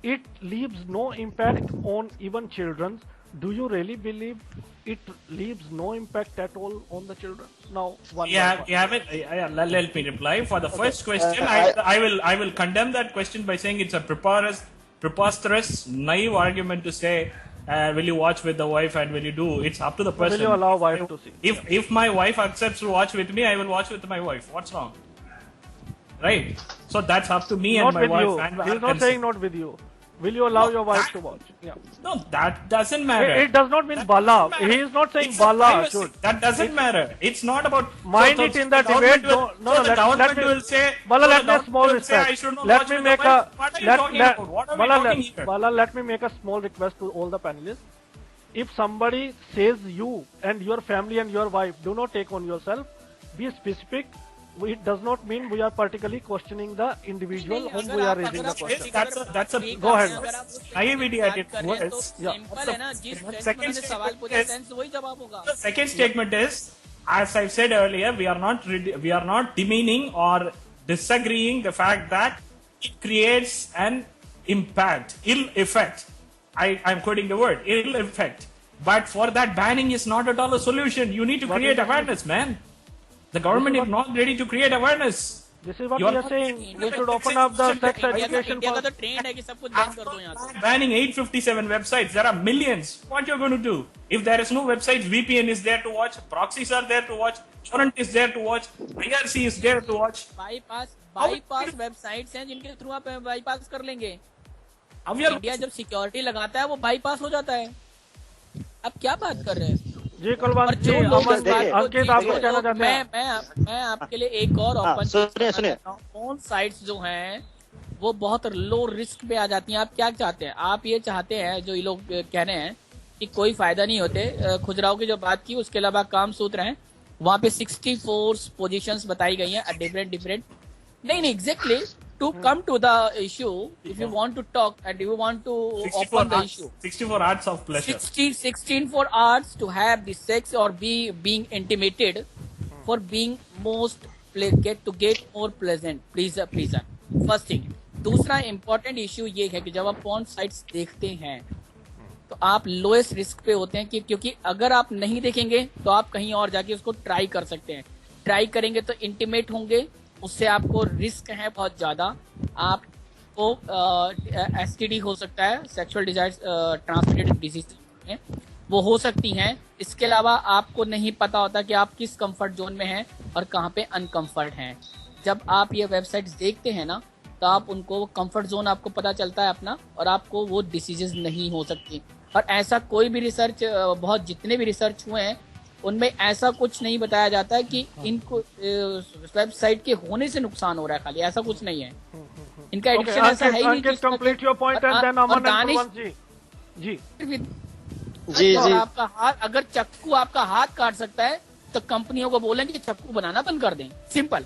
it leaves no impact on even children. Do you really believe it leaves no impact at all on the children? Now, let me reply. For the first question, I will condemn that question by saying it's a preposterous, naive argument to say, will you watch with the wife and will you do? It's up to the person. Will you allow wife to see? If my wife accepts to watch with me, I will watch with my wife. What's wrong? Right? So that's up to me Not and my with wife. you. And He's not saying not with you. Will you allow your wife to watch? Yeah. No, that doesn't matter. It does not mean Bala. He is not saying Bala should. That doesn't matter. It's not about. Mind it in the debate. The government will say. Bala, let me a small request. Let me make a. Bala, let me make a small request to all the panelists. If somebody says you and your family and your wife, do not take on yourself. Be specific. It does not mean we are particularly questioning the individual whom we are raising the question. That's a Go ahead. Naivety at its worst. The second statement is, as I said earlier, we are not demeaning or disagreeing the fact that it creates an impact, ill effect. I'm quoting the word, ill effect. But for that, banning is not at all a solution. You need to create awareness, man. The government is not ready to create awareness. This is what we are saying. We should open up the sex education. Banning 857 websites. There are millions. What you're going to do? If there is no websites, VPN is there to watch. Proxies are there to watch. Torrent is there to watch. IRC is there to watch. Bypass websites हैं जिनके through आप bypass कर लेंगे. अब India जब security लगाता है वो बाईपास हो जाता है. अब क्या बात कर रहे हैं? जी कुलवंत जी, अंकित आपको कहना चाहते हैं? मैं आपके लिए एक और सुनिए कौन साइट्स जो हैं वो बहुत लो रिस्क पे आ जाती हैं. आप क्या चाहते हैं? आप ये चाहते हैं, जो ये लोग कह रहे हैं कि कोई फायदा नहीं होते, खुजराव की जो बात की उसके अलावा काम सूत्र हैं, वहाँ पे 64 पोजीशंस बताई गई हैं डिफरेंट. नहीं exactly. To come to the issue, if you want to talk and you want to open the issue, 64 arts of pleasure. 16 for arts to have the sex or being intimated for being get more pleasant. Please. First thing. दूसरा important issue ये है कि जब आप porn sites देखते हैं तो आप lowest risk पे होते हैं क्योंकि अगर आप नहीं देखेंगे तो आप कहीं और जाके उसको try कर सकते हैं. Try करेंगे तो intimate होंगे, उससे आपको रिस्क है बहुत ज्यादा. आपको एसटीडी हो सकता है, सेक्सुअल डिजायर ट्रांसमिटेड डिजीज वो हो सकती हैं. इसके अलावा आपको नहीं पता होता कि आप किस कंफर्ट जोन में हैं और कहाँ पे अनकंफर्ट हैं. जब आप ये वेबसाइट्स देखते हैं ना तो आप उनको कंफर्ट जोन आपको पता चलता है अपना, और आपको वो डिसीजेज नहीं हो सकती. और ऐसा कोई भी रिसर्च, बहुत जितने भी रिसर्च हुए हैं उनमें ऐसा कुछ नहीं बताया जाता है कि इनको वेबसाइट के होने से नुकसान हो रहा है. खाली ऐसा कुछ नहीं है. इनका एडिक्शन ऐसा है ही नहीं. जी जी और जी आपका हाथ, अगर चाकू आपका हाथ काट सकता है तो कंपनियों को बोलेंगे कि चाकू बनाना बंद कर दें, सिंपल।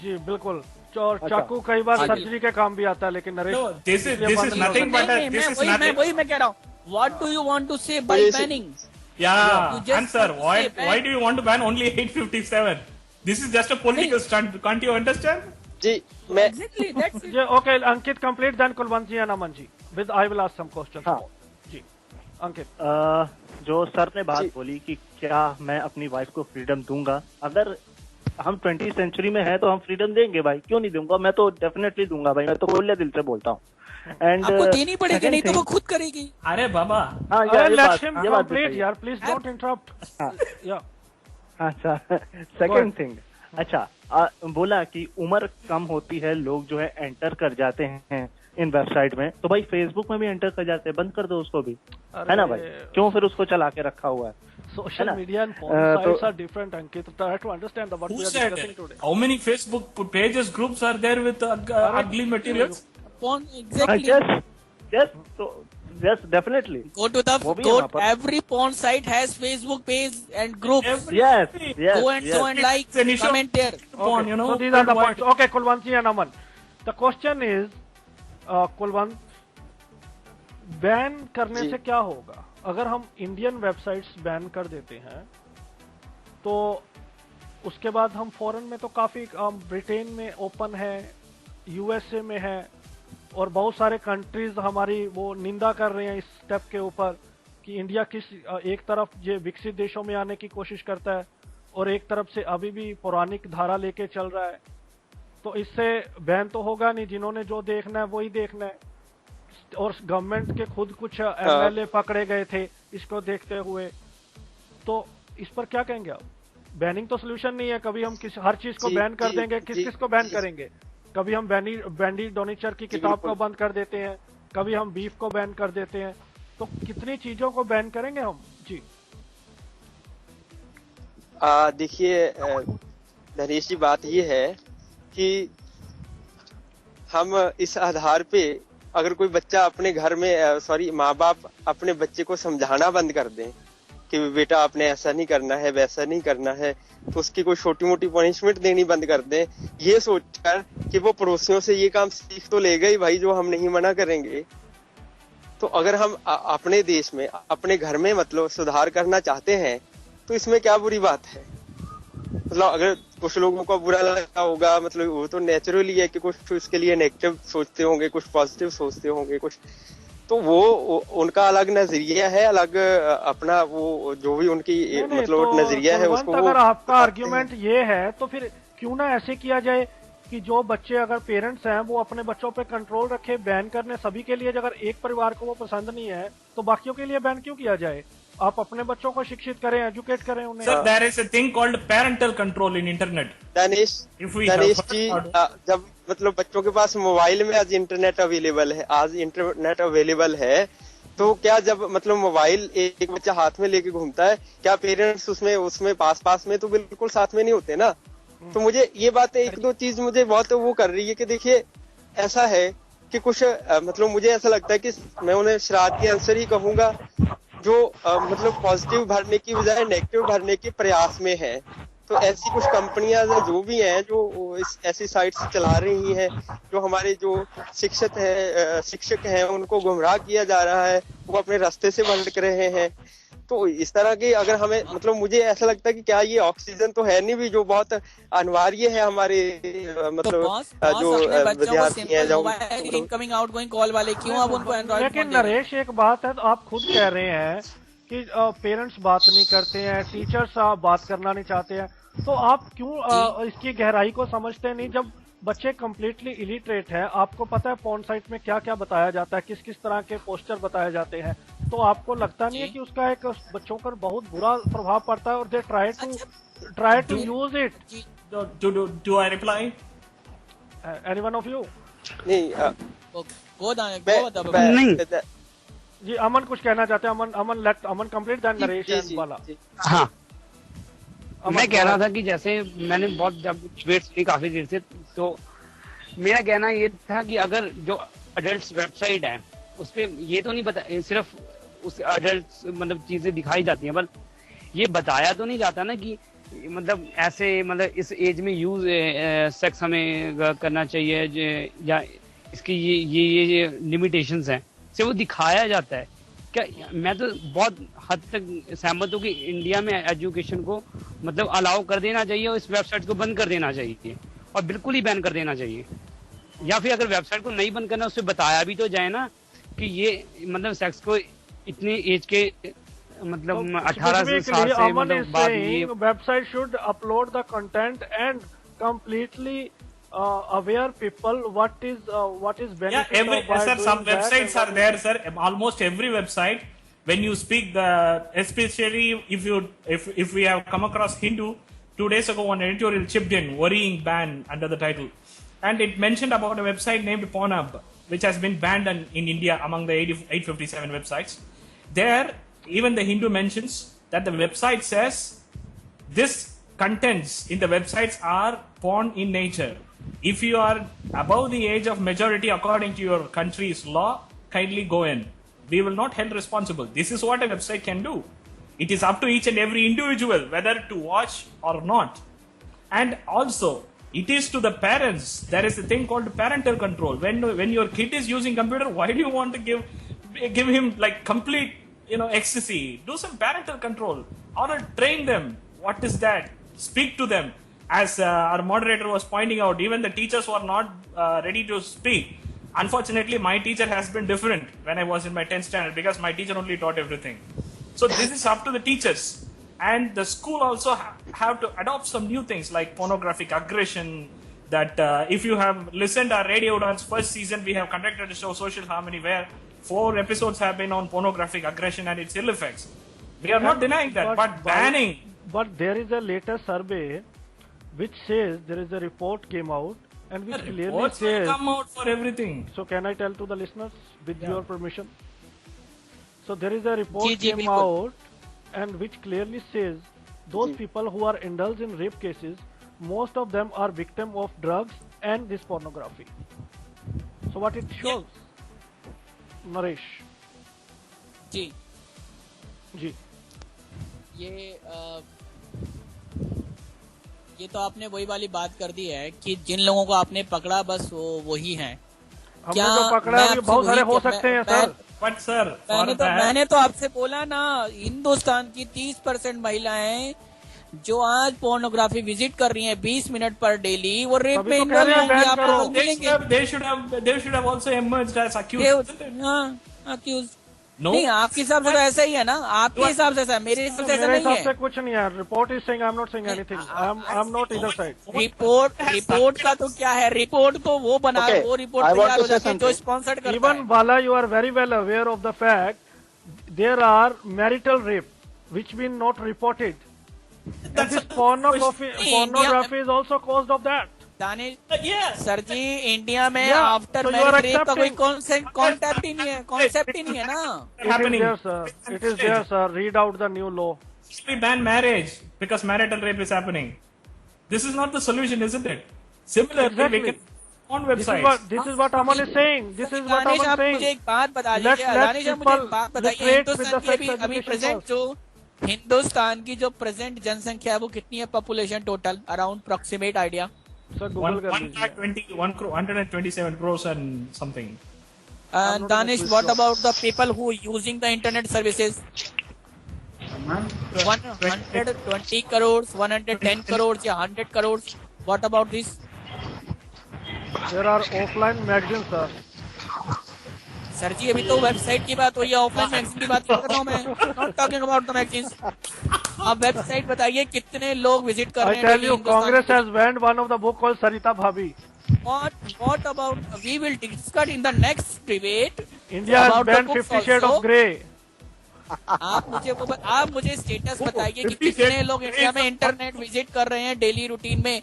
जी बिल्कुल। और चाकू कई बार हाँ जी। सर्जरी के काम भी आता है, लेकिन Naresh No, this is nothing but this is मैं nothing. वही मैं कह रहा हूँ, what do you want to say तो बाय ये से- banning? Yeah, You just answer. want to Why say ban. why do you want to ban only 857? This is just a political stunt. Can't you understand? जी मैं exactly that's it. जी okay Ankit complete, then Kulwant ji and Aman ji with I will ask some questions. हाँ। जी अंकित। जो sir ने बात जी। बोली कि क्या मैं अपनी वाइफ को फ्रीडम दूंगा, अगर हम 20th सेंचुरी में है तो हम फ्रीडम देंगे भाई, क्यों नहीं दूंगा? मैं तो डेफिनेटली दूंगा भाई, मैं तो खुले दिल से बोलता हूँ। एंड आपको देनी पड़ेगी, नहीं तो वो खुद करेगी। अरे बाबा, हाँ अरे ये लेट बात हिम ये बात भी कंप्लीट सही है। यार, प्लीज डोंट इंटरप्ट। हाँ। या अच्छा सेकंड थिंग, अच्छा बोला कि उम्र कम होती है, लोग जो है एंटर कर जाते हैं इन वेबसाइट में, तो भाई फेसबुक में भी एंटर कर जाते हैं, बंद कर दो उसको भी, है ना भाई? क्यों फिर उसको चला के रखा हुआ है? सोशल ना? मीडिया एंड porn तो- sites are different, Ankit. Try to understand what who we are said discussing it? today. How many Facebook pages, groups are there with ugly materials? कौन हाँ, exactly? yes, definitely. Go to the वो भी है वहाँ पर। every porn site has Facebook page and groups. Yes, Go and yes. so and like, It's an issue. comment there. Porn, you know. So these are the worldwide. points. Okay, Kulwant and Aman. The question is, Kulwant, ban करने जी। से क्या होगा? अगर हम Indian websites ban कर देते हैं तो उसके बाद हम फॉरेन में तो काफी, ब्रिटेन में ओपन है, यूएसए में है, और बहुत सारे कंट्रीज हमारी वो निंदा कर रहे हैं इस स्टेप के ऊपर कि इंडिया किस एक तरफ ये विकसित देशों में आने की कोशिश करता है और एक तरफ से अभी भी पौराणिक धारा लेके चल रहा है। तो इससे बैन तो होगा नहीं, जिन्होंने जो देखना है वही देखना है। और गवर्नमेंट के खुद कुछ एमएलए पकड़े गए थे इसको देखते हुए, तो इस पर क्या कहेंगे आप? बैनिंग तो सोल्यूशन नहीं है। कभी हम हर चीज को जी, बैन कर जी, देंगे, किस जी, किस को बैन जी। करेंगे? कभी हम बैंडी डोनिचर की किताब को बिल्कुल। बंद कर देते हैं, कभी हम बीफ को बैन कर देते हैं, तो कितनी चीजों को बैन करेंगे हम? जी देखिए नरेश जी, बात ये है कि हम इस आधार पे अगर कोई बच्चा अपने घर में माँ बाप अपने बच्चे को समझाना बंद कर दें कि बेटा आपने ऐसा नहीं करना है, वैसा नहीं करना है, तो उसकी कोई छोटी मोटी पनिशमेंट देनी बंद कर दें, ये सोचकर कि वो पड़ोसियों से ये काम सीख तो लेगा ही भाई, जो हम नहीं मना करेंगे। तो अगर हम अपने देश में अपने घर में मतलब सुधार करना चाहते हैं तो इसमें क्या बुरी बात है? मतलब अगर कुछ लोगों को बुरा लगता होगा, मतलब वो तो नेचुरली है कि कुछ उसके लिए नेगेटिव सोचते होंगे, कुछ पॉजिटिव सोचते होंगे, कुछ तो वो उनका अलग नजरिया है, अलग अपना वो जो भी उनकी मतलब तो नजरिया है उसको अगर आपका आर्ग्यूमेंट ये है तो फिर क्यों ना ऐसे किया जाए कि जो बच्चे, अगर पेरेंट्स हैं वो अपने बच्चों पे कंट्रोल रखे, बैन करने सभी के लिए। अगर एक परिवार को वो पसंद नहीं है तो बाकियों के लिए बैन क्यों किया जाए? आप अपने बच्चों को शिक्षित करें, एजुकेट करें उन्हें। Sir, there is a thing called parental control in internet. Danish If we Danish have ji, heard- जब मतलब बच्चों के पास मोबाइल में आज इंटरनेट अवेलेबल है, तो क्या जब मतलब मोबाइल एक बच्चा हाथ में लेके घूमता है, क्या पेरेंट्स उसमें पास में तो बिल्कुल साथ में नहीं होते ना? तो मुझे ये बात एक दो चीज मुझे बहुत वो कर रही है कि देखिए ऐसा है कि कुछ मतलब मुझे ऐसा लगता है कि मैं उन्हें शरारती आंसर ही कहूंगा जो मतलब पॉजिटिव भरने की बजाय नेगेटिव भरने के प्रयास में है। तो ऐसी कुछ कंपनियां जो भी हैं जो ऐसी साइट्स चला रही हैं, जो हमारे जो शिक्षक हैं उनको गुमराह किया जा रहा है, वो अपने रास्ते से भटक रहे हैं। तो इस तरह के अगर हमें मतलब मुझे ऐसा लगता है कि क्या ये ऑक्सीजन तो है नहीं भी जो बहुत अनिवार्य है हमारे मतलब जो विद्यार्थी हैं जो इनकमिंग आउटगोइंग कॉल वाले, क्यों आप उनको एंड्रॉइड? लेकिन नरेश एक बात है, तो आप खुद कह रहे हैं कि पेरेंट्स बात नहीं करते हैं, टीचर्स बात करना नहीं चाहते हैं, तो आप क्यों इसकी गहराई को समझते नहीं? जब बच्चे कम्प्लीटली इलिटरेट है, आपको पता है पोर्न साइट में क्या क्या बताया जाता है, किस किस तरह के पोस्टर बताए जाते हैं, तो आपको लगता नहीं है कि उसका एक बच्चों पर बहुत बुरा प्रभाव पड़ता है और they try to use it? Do I reply? Anyone of you? नहीं नहीं। जी अमन कुछ कहना चाहते हैं? Aman complete, then Naresh and Bala. हाँ, मैं कह रहा था कि जैसे मैंने बहुत जब डिबेट सुनी काफी देर से, तो मेरा कहना ये था कि अगर जो अडल्ट वेबसाइट है उस पे ये तो नहीं बता, सिर्फ उस अडल्ट मतलब चीजें दिखाई जाती हैं, पर ये बताया तो नहीं जाता ना कि मतलब ऐसे मतलब इस एज में यूज सेक्स हमें करना चाहिए या इसकी ये लिमिटेशंस हैं, से वो दिखाया जाता है क्या। मैं तो बहुत हद तक सहमत हूँ कि इंडिया में एजुकेशन को मतलब अलाउ कर देना चाहिए और इस वेबसाइट को बंद कर देना चाहिए और बिल्कुल ही बैन कर देना चाहिए, या फिर अगर वेबसाइट को नहीं बंद करना उससे बताया भी तो जाए ना कि ये मतलब सेक्स को इतनी एज के मतलब 18 से 60 से मतलब बाद ये website should upload the content and completely aware people what is benefit of by sir, doing some that websites are there, sir. Almost every website, when you speak especially if we have come across Hindu 2 days ago, one editorial chipped in worrying ban under the title, and it mentioned about a website named Pornhub, which has been banned in India among the 857 websites. There, even the Hindu mentions that the website says this contents in the websites are porn in nature. If you are above the age of majority according to your country's law, kindly go in. We will not held responsible. This is what a website can do. It is up to each and every individual whether to watch or not. And also, it is to the parents. There is a thing called parental control. When your kid is using computer, why do you want to give him like complete ecstasy? Do some parental control or train them. What is that? Speak to them. As our moderator was pointing out, even the teachers were not ready to speak. Unfortunately, my teacher has been different when I was in my 10th standard because my teacher only taught everything. So this is up to the teachers. And the school also have to adopt some new things like pornographic aggression. That if you have listened to our Radio Dance first season, we have conducted a show, Social Harmony, where 4 episodes have been on pornographic aggression and its ill effects. We are not denying that, but banning. But there is a latest survey which says there is a report came out and which clearly says come out for everything. So can I tell to the listeners with your permission? So there is a report came out and which clearly says those people who are indulged in rape cases, most of them are victim of drugs and this pornography. So what it shows, Naresh? जी जी ये तो आपने वही वाली बात कर दी है कि जिन लोगों को आपने पकड़ा बस वो ही हैं। क्या तो पकड़ा भी बहुत सारे हो सकते हैं सर। बट सर मैंने तो आपसे बोला ना, हिंदुस्तान की 30% महिलाएं जो आज पोर्नोग्राफी विजिट कर रही हैं 20 मिनट पर डेली, वो रेप में इन्वॉल्व होंगी। आप लोग मिलेंगे। They should have also emerged as accused. accused. नहीं, आपके हिसाब से तो ऐसा ही है ना, आपके हिसाब से ऐसा है, मेरे हिसाब से ऐसा नहीं है। मेरे हिसाब से कुछ नहीं है। Report is saying I am not saying anything, I am not either side. Report का तो क्या है, रिपोर्ट तो वो बना वो रिपोर्ट तैयार हो जाती है जो स्पॉन्सर्ड करता है। Even Bala, you are very well aware of the fact there are marital rape which been not reported. This pornography is also caused of that. Sir जी, इंडिया में आफ्टर मैरिज रेप का कोई कॉन्सेप्ट ही नहीं है ना। It is there, sir. Read out the new law. We ban marriage because marital rape is happening. This is not the solution, isn't it? Similarly, we can on websites. This is what Aman is saying. This is what Aman is saying. मुझे एक बात बता दीजिए, दानिश आप मुझे एक बात बताइए, हिंदुस्तान की जो प्रेजेंट जनसंख्या है वो कितनी है? Population total around approximate idea? 127 crores and something. And Danish, what about the people who using the internet services? 120 crores, 110 crores या 100 crores? What about this? There are offline magazines, sir. Sir ji, अभी तो website की बात हुई है, offline magazine की बात कर रहा हूँ मैं। Not talking about the magazines. आप वेबसाइट बताइए कितने लोग विजिट कर रहे हैं? I tell you, Congress has banned one of the book called Sarita Bhabhi. What about? We will discuss in the next debate. India has banned 50 Shades of Grey. आप मुझे status बताइए कि कितने लोग इंडिया में इंटरनेट विजिट कर रहे हैं डेली रूटीन में?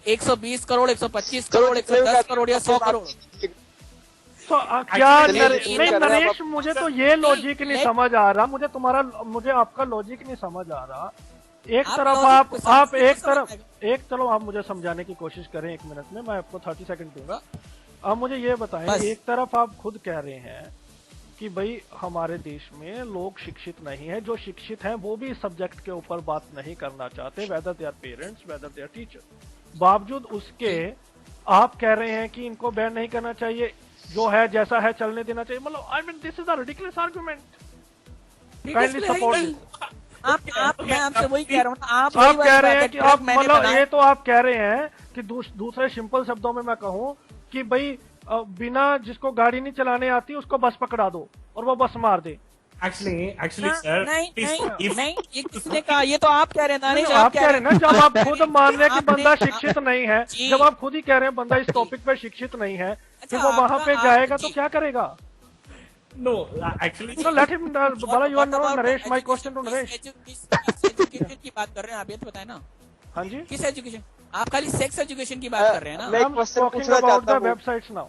120 करोड़, 125 करोड़, 110 करोड़ या 100 करोड़? तो क्या नहीं नरेश, मुझे तो ये लॉजिक नहीं समझ आ रहा, मुझे आपका लॉजिक नहीं समझ आ रहा। एक तरफ आप मुझे समझाने की कोशिश करें 1 मिनट में, मैं आपको 30 सेकंड दूंगा। अब मुझे ये बताएं, एक तरफ आप खुद कह रहे हैं कि भाई हमारे देश में लोग शिक्षित नहीं है, जो शिक्षित हैं वो भी इस सब्जेक्ट के ऊपर बात नहीं करना चाहते, whether they are parents whether they are teacher. बावजूद उसके आप कह रहे हैं कि इनको बैन नहीं करना चाहिए, जो है जैसा है चलने देना चाहिए। मतलब I mean this is a ridiculous argument. Kindly support. मैं आपसे वही कह रहा हूँ, आप कह रहे हैं कि आप मतलब ये तो आप कह रहे हैं कि दूसरे सिंपल शब्दों में मैं कहूँ कि भाई बिना जिसको गाड़ी नहीं चलाने आती उसको बस पकड़ा दो और वो बस मार दे। Actually, sir, नहीं, ये किसने कहा? ये तो आप कह रहे हैं दानिश, आप कह रहे हैं ना, जब आप खुद मान रहे हैं कि बंदा शिक्षित नहीं है, जब आप खुद ही कह रहे हैं बंदा इस टॉपिक पे शिक्षित नहीं है, फिर वो वहाँ पे जाएगा तो क्या करेगा? No, actually, no, let him. Bala, you are not Naresh. My question to Naresh. Education की बात कर रहे हैं आप, ये तो बताए ना। हाँ जी। किस एजुकेशन? आप खाली सेक्स एजुकेशन की बात कर रहे हैं ना? मैं क्वेश्चन पूछना चाहता हूँ। Websites now.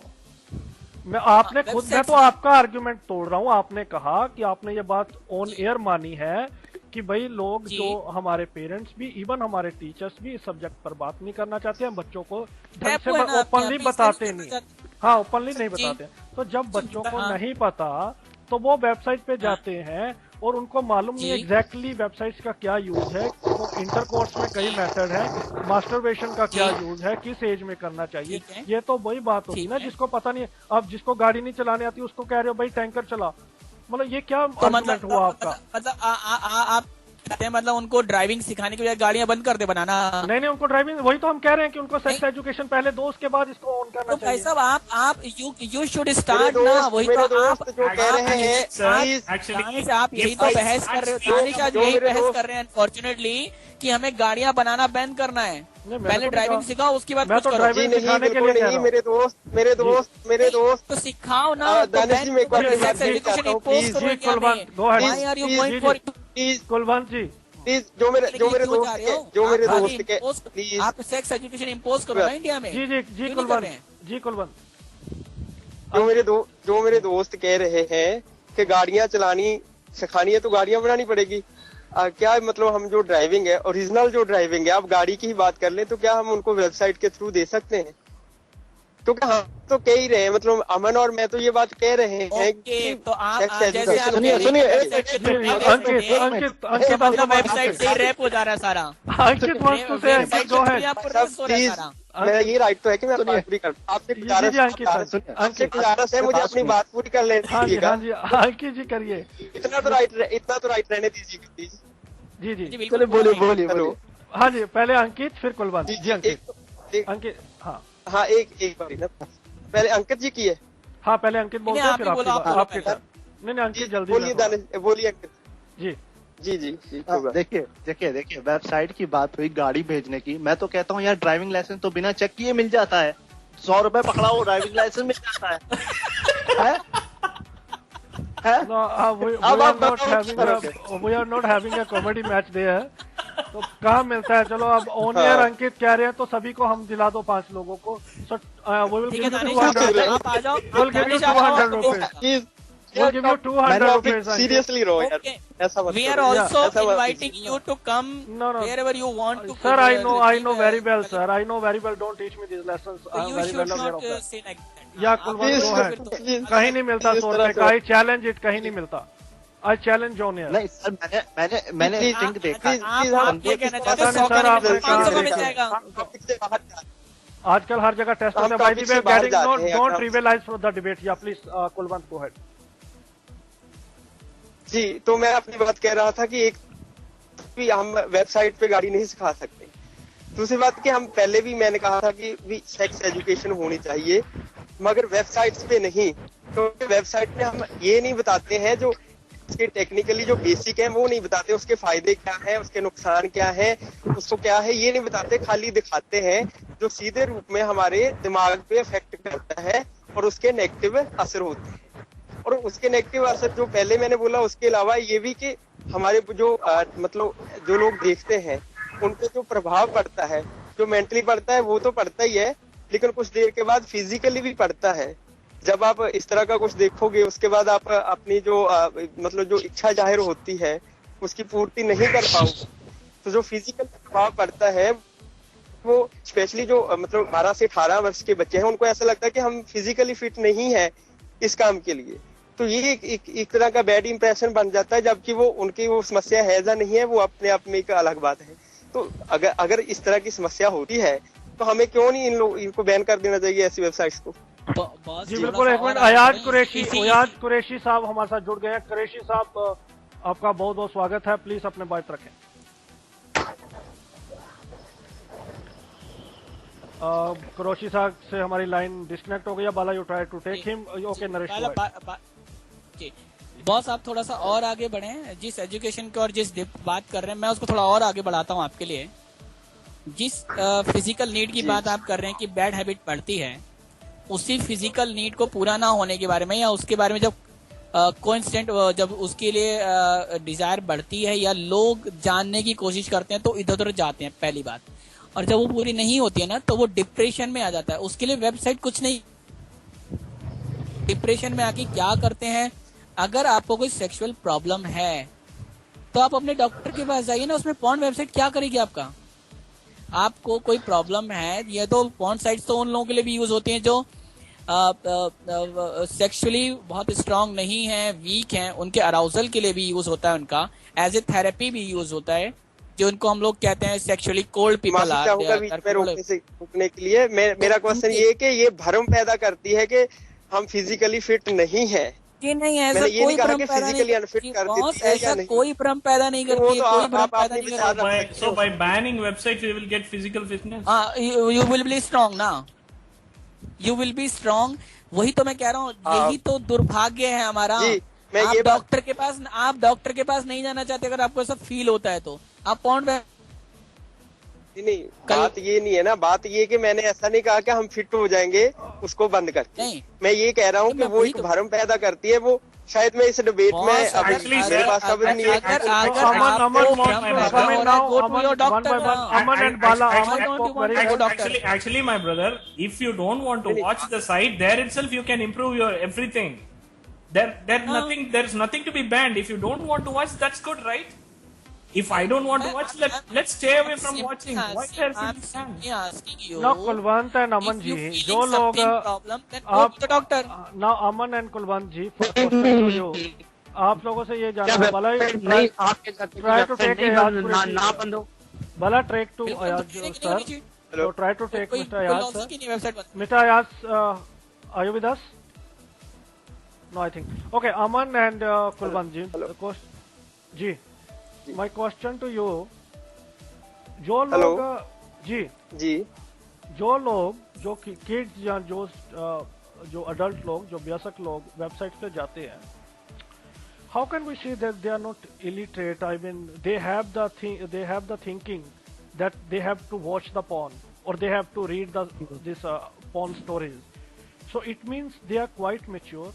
आपने खुद, मैं तो आपका आर्ग्यूमेंट तोड़ रहा हूँ। आपने कहा कि आपने ये बात ऑन एयर मानी है कि भाई लोग जो हमारे पेरेंट्स भी, इवन हमारे टीचर्स भी इस सब्जेक्ट पर बात नहीं करना चाहते हैं, बच्चों को ढंग से ओपनली बताते नहीं। हाँ, ओपनली नहीं बताते। तो जब बच्चों को नहीं पता तो वो वेबसाइट पे जाते हैं और उनको मालूम नहीं एग्जैक्टली वेबसाइट्स का क्या यूज है। तो इंटरकोर्स में कई मेथड है, मास्टरबेशन का क्या यूज है, किस एज में करना चाहिए, ये तो वही बात होगी ना जिसको पता नहीं है। अब जिसको गाड़ी नहीं चलाने आती उसको कह रहे हो भाई टैंकर चला, मतलब ये क्या आर्गुमेंट हुआ आपका? आप मतलब उनको ड्राइविंग सिखाने के बजाय गाड़ियां बंद कर दे बनाना। नहीं, उनको ड्राइविंग, वही तो हम कह रहे हैं कि उनको सेक्स एजुकेशन पहले दो, उसके बाद इसको ऑन करना चाहिए। भाई साहब आप यू शुड स्टार्ट ना, वही तो आप जो कह रहे हैं। आप यही तो बहस कर रहे हो दानिश, आज यही बहस कर रहे हैं अनफॉर्चुनेटली कि हमें गाड़ियां बनाना बैन करना है। पहले ड्राइविंग सिखाओ, उसके बाद कुछ करो। जी नहीं, मेरे दोस्त तो सिखाओ ना। दानिश जी, मैं कुलवंत जी प्लीज, जो मेरे दोस्त के प्लीज आप सेक्स एजुकेशन इम्पोज करो ना इंडिया में। जी कुलवंत, जो मेरे दोस्त कह रहे हैं कि गाड़ियां चलानी सिखानी है तो गाड़ियां बनानी पड़ेगी। क्या मतलब हम जो ड्राइविंग है, ओरिजिनल जो ड्राइविंग है, आप गाड़ी की ही बात कर लें तो क्या हम उनको वेबसाइट के थ्रू दे सकते हैं? क्योंकि हम तो कह ही रहे हैं, मतलब अमन और मैं तो ये बात कह रहे हैं कि तो आप सुनिए अंकित वेबसाइट से रैप हो जा रहा है सारा। अंकित जो है मेरा ये राइट तो है कि मैं बात पूरी कर, आपसे गुजारिश है मुझे अपनी बात पूरी कर लेने दीजिएगा। अंकित जी करिए, इतना तो राइट रहने दीजिएगा प्लीज। जी चलो बोलिए। हाँ जी, पहले अंकित फिर कुलवंत जी। अंकित हाँ एक बार ना, पहले अंकित जी की है। हाँ, पहले अंकित बोलते हैं, फिर आपके टर्न। नहीं अंकित जल्दी बोलिए अंकित जी। जी देखिए वेबसाइट की बात हुई गाड़ी भेजने की, मैं तो कहता हूँ यार ड्राइविंग लाइसेंस तो बिना चेक किए मिल जाता है। 100 रुपए पकड़ाओ, ड्राइविंग लाइसेंस मिल जाता है। We are not having a comedy match there. तो कहाँ मिलता है? चलो अब ऑन एयर अंकित कह रहे हैं तो सभी को हम दिला दो 5 लोगों को। So we will give you 200. We'll give you 200 rupees. We'll give you 200 rupees. Seriously रो यार, ऐसा मत। We are also inviting you to come wherever you want to. Sir, I know very well, sir. I know very well. Don't teach me these lessons. I am very well aware of that. Say like that. या कुलवंत जो है कहीं नहीं मिलता 100 रुपए का। I challenge it, कहीं नहीं मिलता। I challenge on air. नहीं सर, मैंने लिंक देखा। आप ये कहना चाहते हैं 100 का 500 का मिल जाएगा। आजकल हर जगह टेस्ट होता है। By the way, getting don't trivialise for the debate. या प्लीज कुलवंत गो अहेड। जी, तो मैं अपनी बात कह रहा था कि एक भी हम वेबसाइट पे गाड़ी नहीं सिखा सकते। दूसरी बात कि हम पहले भी मैंने कहा था कि सेक्स एजुकेशन होनी चाहिए, मगर वेबसाइट्स पे नहीं। तो वेबसाइट पे हम ये नहीं बताते हैं, जो इसके टेक्निकली जो बेसिक है वो नहीं बताते, उसके फायदे क्या है, उसके नुकसान क्या है, उसको क्या है ये नहीं बताते, खाली दिखाते हैं जो सीधे रूप में हमारे दिमाग पे इफेक्ट करता है और उसके नेगेटिव असर होते हैं। और उसके नेगेटिव असर जो पहले मैंने बोला, उसके अलावा ये भी कि हमारे जो मतलब जो लोग देखते हैं उन पे जो प्रभाव पड़ता है, जो मेंटली पड़ता है वो तो पड़ता ही है, लेकिन कुछ देर के बाद फिजिकली भी पड़ता है। जब आप इस तरह का कुछ देखोगे उसके बाद आप अपनी जो मतलब जो इच्छा जाहिर होती है उसकी पूर्ति नहीं कर पाओगे, तो जो फिजिकल प्रभाव पड़ता है वो स्पेशली जो मतलब 12 से 18 वर्ष के बच्चे हैं उनको ऐसा लगता है कि हम फिजिकली फिट नहीं है इस काम के लिए, तो ये एक तरह का बैड इंप्रेशन बन जाता है, जबकि वो उनकी वो समस्या है या नहीं है वो अपने आप में एक अलग बात है। तो अगर इस तरह की समस्या होती है तो हमें क्यों नहीं इनको बैन कर देना चाहिए ऐसी वेबसाइट्स को। जी बिल्कुल, एक मिनट, अयाज कुरैशी साहब हमारे साथ जुड़ गए हैं। कुरैशी साहब आपका बहुत बहुत स्वागत है, प्लीज अपने बात रखें। कुरैशी साहब से हमारी लाइन डिस्कनेक्ट हो गई है। Bala, you try to take him. Okay Naresh boss, आप थोड़ा सा और आगे बढ़े। जिस एजुकेशन की और जिस बात कर रहे हैं मैं उसको थोड़ा और आगे बढ़ाता हूँ आपके लिए। जिस फिजिकल नीड की बात आप कर रहे हैं कि बैड हैबिट बढ़ती है, उसी फिजिकल नीड को पूरा ना होने के बारे में या उसके बारे में जब कोइंसिडेंट जब उसके लिए डिजायर बढ़ती है या लोग जानने की कोशिश करते हैं तो इधर उधर जाते हैं, पहली बात। और जब वो पूरी नहीं होती है ना तो वो डिप्रेशन में आ जाता है। उसके लिए वेबसाइट कुछ नहीं, डिप्रेशन में आके क्या करते हैं, अगर आपको कोई सेक्सुअल प्रॉब्लम है तो आप अपने डॉक्टर के पास जाइए ना। उसमें पॉर्न वेबसाइट क्या करेगी आपका? आपको कोई प्रॉब्लम है, ये तो पॉर्न साइट्स तो उन लोगों के लिए भी यूज होती हैं जो सेक्सुअली बहुत स्ट्रांग नहीं है, वीक हैं, उनके अराउजल के लिए भी यूज होता है, उनका एज ए थेरेपी भी यूज होता है, जो उनको हम लोग कहते हैं सेक्सुअली कोल्ड पीपल। रोकने के लिए मेरा क्वेश्चन ये है कि ये भ्रम पैदा करती है कि हम फिजिकली फिट नहीं है। ये नहीं है, ऐसा कोई भ्रम पैदा नहीं करती, ऐसा कोई भ्रम पैदा नहीं करती, कोई भ्रम पैदा नहीं करती। So by banning websites, you will get physical fitness. You will be strong ना, you will be strong। वही तो मैं कह रहा हूँ, यही तो दुर्भाग्य है हमारा। आप डॉक्टर के पास नहीं जाना चाहते अगर आपको ऐसा फील होता है तो आप पॉर्न नहीं। बात ये नहीं है ना, बात ये कि मैंने ऐसा नहीं कहा कि हम फिट हो जाएंगे उसको बंद करके। मैं ये कह रहा हूँ कि वो एक भ्रम पैदा करती है। वो शायद मैं इस डिबेट में मेरे पास शब्द नहीं है। Actually, my brother, if you don't want to watch the site, there itself you can improve your everything. There's nothing to be banned. If you don't want to watch, that's good, right? If I don't want to watch, let's stay away from watching. Why there should be banned? Now, Kulwant and Aman ji, जो लोग आप doctor now Aman and Kulwant ji, आप लोगों से ये जानना वाला है, try to take ना बंदो वाला track to Ayaz sir, so try to take Mr. Ayaz sir. Mr. Ayaz, are you with us? No, I think. Okay, Aman and Kulwant ji, जी, my question to you, जो लोग जो लोग जो kids या जो अडल्ट लोग, जो वयस्क लोग वेबसाइट पे जाते हैं, how can we say that they are not illiterate? I mean, they have the thinking that they have to watch the porn or they have to read this porn stories. So it means they are quite mature.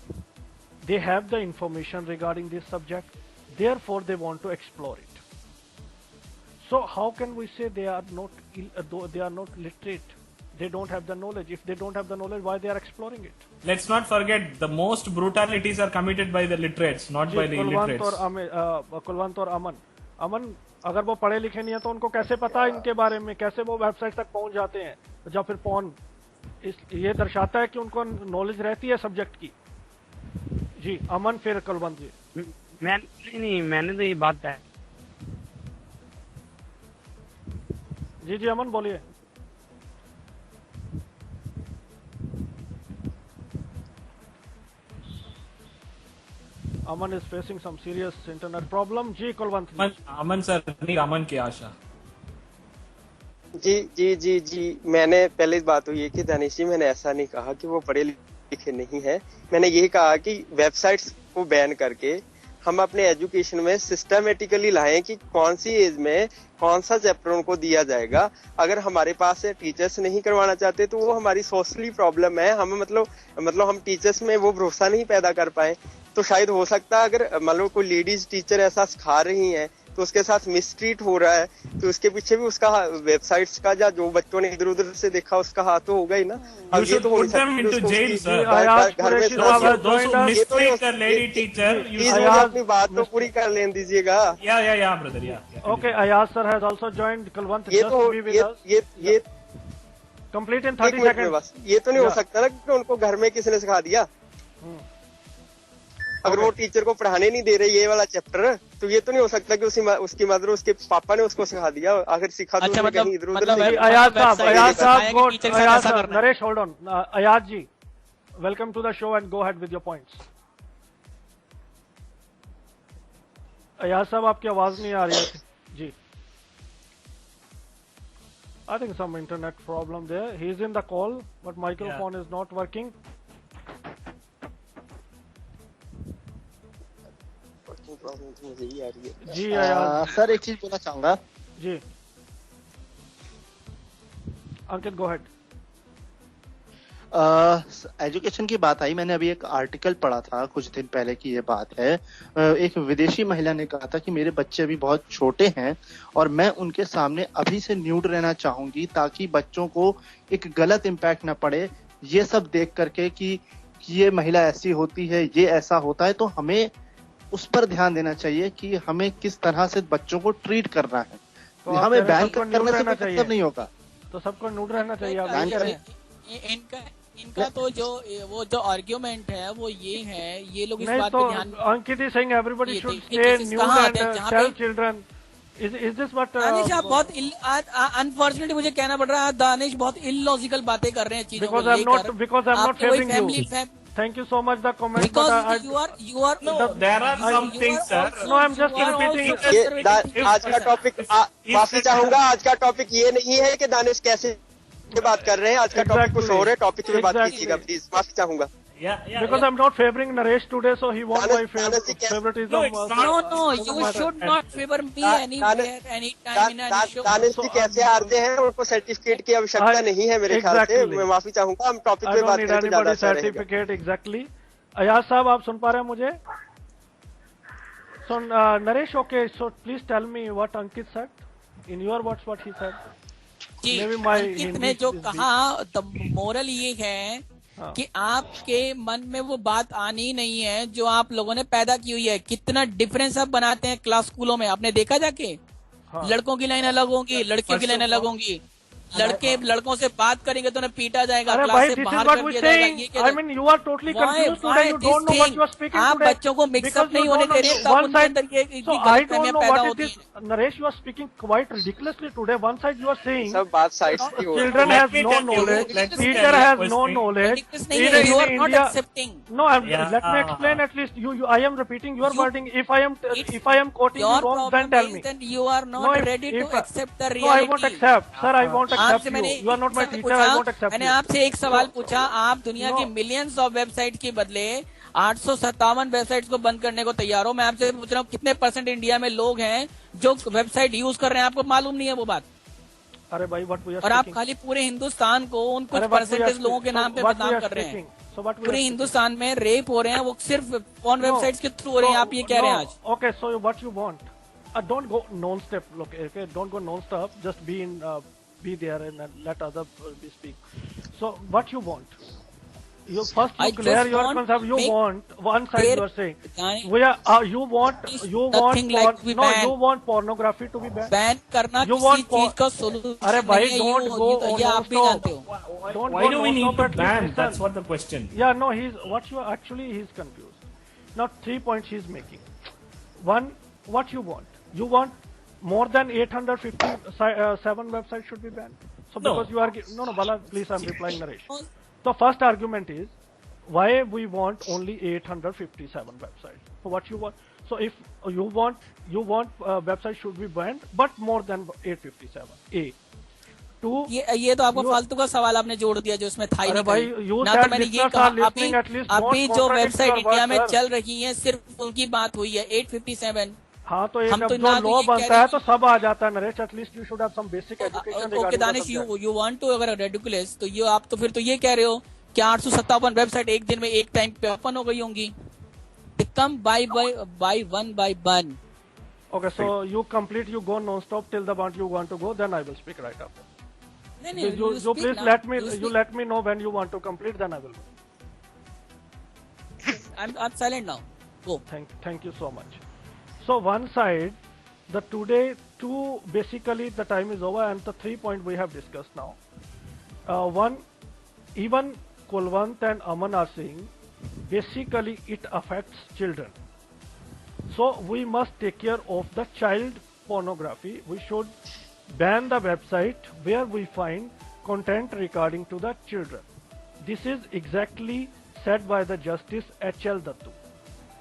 They have the information regarding this subject. Therefore, they want to explore it. So how can we say they are not literate? They don't have the knowledge. If they don't have the knowledge, why they are exploring it? Let's not forget, the most brutalities are committed by the literates, not by the illiterates. Kulwant और अमन, अगर वो पढ़े लिखे नहीं है तो उनको कैसे पता है इनके बारे में? कैसे वो वेबसाइट तक पहुंच जाते हैं? जब फिर पॉर्न, ये दर्शाता है कि उनको नॉलेज रहती है सब्जेक्ट की। जी अमन, फिर कुलवंत जी। मैंने तो ये बात है। जी अमन बोलिए। Aman is facing some serious internet problem. Ji Kulwant. Aman sir, नहीं अमन की आशा। जी मैंने पहले बात हुई है कि दानिश जी, मैंने ऐसा नहीं कहा कि वो पढ़े लिखे नहीं है। मैंने यही कहा कि वेबसाइट्स को बैन करके हम अपने एजुकेशन में सिस्टमेटिकली लाएं कि कौन सी एज में कौन सा चैप्टर उनको दिया जाएगा। अगर हमारे पास टीचर्स नहीं करवाना चाहते तो वो हमारी सोशली प्रॉब्लम है। हमें मतलब हम टीचर्स में वो भरोसा नहीं पैदा कर पाए। तो शायद हो सकता है अगर मान लो कोई लेडीज टीचर ऐसा सिखा रही हैं तो उसके साथ मिसट्रीट हो रहा है, तो उसके पीछे भी उसका वेबसाइट्स का या जो बच्चों ने इधर उधर से देखा उसका हाथ तो होगा ही ना। अब ये तो घर में अपनी बात तो पूरी कर लेने दीजिएगा। Okay, Ayaz sir has also joined. Kulwant, ये कंप्लीट इन 30 सेकंड। ये तो नहीं हो सकता ना कि उनको घर में किसी ने सिखा दिया। अगर वो टीचर को पढ़ाने नहीं दे रहे ये वाला चैप्टर, तो ये तो नहीं हो सकता कि उसकी मदर उसके पापा ने उसको सिखा दिया, आखिर सिखा तो अच्छा, कहीं इधर उधर। अयाज साहब, Naresh hold on, Ayaz ji welcome to the show and go ahead with your points. Ayaz साहब आपकी आवाज नहीं आ रही है जी। I think some internet problem there. He is in the call, but microphone is not working. जी सर एक चीज बोलना चाहूंगा जी, अंकित गो अहेड। एजुकेशन की बात आई, मैंने अभी एक आर्टिकल पढ़ा था कुछ दिन पहले की ये बात है। एक विदेशी महिला ने कहा था कि मेरे बच्चे अभी बहुत छोटे हैं और मैं उनके सामने अभी से न्यूड रहना चाहूंगी ताकि बच्चों को एक गलत इम्पैक्ट ना पड़े ये सब देख करके कि ये महिला ऐसी होती है, ये ऐसा होता है। तो हमें उस पर ध्यान देना चाहिए कि हमें किस तरह से बच्चों को ट्रीट करना है। तो हमें बैन करने से मतलब नहीं होगा, तो सबको न्यूड रहना चाहिए। बैन करें। इनका तो जो आर्ग्यूमेंट है वो ये है, ये लोग इस बात तो पे ध्यान। Ankit is saying everybody should stay nude and tell children. Is this what Danish आप बहुत अनफॉर्चुनेटली मुझे कहना पड़ रहा है, दानिश बहुत इलॉजिकल बातें कर रहे हैं चीजों को लेकर। Because I am not favouring you. Thank you so much the comment. Because you are No, there are some things, sir. No, I'm just repeating. आज का टॉपिक माफी चाहूंगा, आज का टॉपिक ये नहीं है कि दानिश कैसे बात कर रहे हैं, आज का टॉपिक कुछ और है। टॉपिक पे बात कीजिएगा प्लीज, माफी चाहूंगा। Because I'm not favoring Naresh today, so he won't my favoritism. No, you should not favor me anywhere, anytime in any show. Danish जी कैसे हारते हैं, उनको सर्टिफिकेट की आवश्यकता नहीं है मेरे ख्याल से। मैं माफी चाहूंगा, हम टॉपिक पे बात करेंगे ज्यादा अच्छा रहेगा। Certificate exactly. अयाज साहब आप सुन पा रहे हैं मुझे? So Naresh, okay, so please tell me what Ankit said. In your words, what he said. अंकित ने जो कहा, द मोरल ये है कि आपके मन में वो बात आनी नहीं है जो आप लोगों ने पैदा की हुई है। कितना डिफरेंस आप बनाते हैं क्लास स्कूलों में, आपने देखा जाके? लड़कों की लाइन अलग होंगी, लड़कियों की लाइन अलग होंगी। लड़के लड़कों से बात करेंगे तो उन्हें पीटा जाएगा, क्लास से बाहर कर दिया जाएगा। ये क्या? I mean, you are totally confused today. You don't know what you are speaking आप today. बच्चों को मिक्सअप नहीं होने दे रहे, तब उनके अंदर ये गलतफहमियां पैदा होती हैं। Naresh, you are speaking quite ridiculously today. One side you are saying सब बात साइड से हो रही है। children has no knowledge, teacher has no knowledge. You are not accepting. No, let me explain at least. I am repeating your wording. If I am quoting you wrong, then tell me. You are not ready to accept the reality. No, I won't accept, sir. I won't accept you. You are not my teacher. I won't accept you. मैंने आपसे एक सवाल पूछा, आप दुनिया की millions of website के बदले 857 वेबसाइट्स को बंद करने को तैयार हो। मैं आपसे पूछ रहा हूँ कितने % इंडिया में लोग हैं जो वेबसाइट यूज कर रहे हैं, आपको मालूम नहीं है वो बात? अरे भाई, और आप खाली पूरे हिंदुस्तान को उन कुछ % लोगों के नाम पे बदनाम कर रहे हैं। पूरे हिंदुस्तान में रेप हो रहे हैं, वो सिर्फ फोन वेबसाइट्स के थ्रू हो रहे हैं, आप ये कह रहे हैं आज। Okay, so what you want, don't go non-stop. Okay, don't go non-stop. Just be there and let others speak. So what you want? You first clear your concept. You want one side. You are saying you want pornography to be banned. Ban करना किसी चीज का solution. अरे भाई, don't go. ये आप भी जानते हो। Why do we need to ban? That's what the question. Yeah, no, he's confused. Now 3 points he's making. One, what you want? You want more than 857 websites should be banned. So because you are no, Bala, please, I'm replying Naresh. The first argument is why we want only 857 websites. So what you want? So if you want websites should be banned, but more than 857. A. Two. ये तो आपको फालतू का सवाल आपने जोड़ दिया जो उसमें था ही नहीं। भाई, ना तो मैंने ये कहा, अभी जो वेबसाइट इंडिया में चल रही है सिर्फ उनकी बात हुई है 857। हाँ, तो जब जो लॉ बनता है तो सब आ जाता है Naresh. At least you should have some basic education. Okay Danish, you want to, अगर रेडिकुलस तो ये आप तो फिर तो ये कह रहे हो कि 857 वेबसाइट एक दिन में एक टाइम पे ओपन हो गई होंगी। Come by one by one. Okay, so you complete, you go non stop till the point you want to go, then I will speak right after. You please let me know when you want to complete, then I will. I'm silent now. Go. Thank you so much. So one side, basically the time is over and the 3 points we have discussed now. One, even Kulwant and Aman are saying basically it affects children. So we must take care of the child pornography. We should ban the website where we find content regarding to the children. This is exactly said by the Justice H.L. Dattu,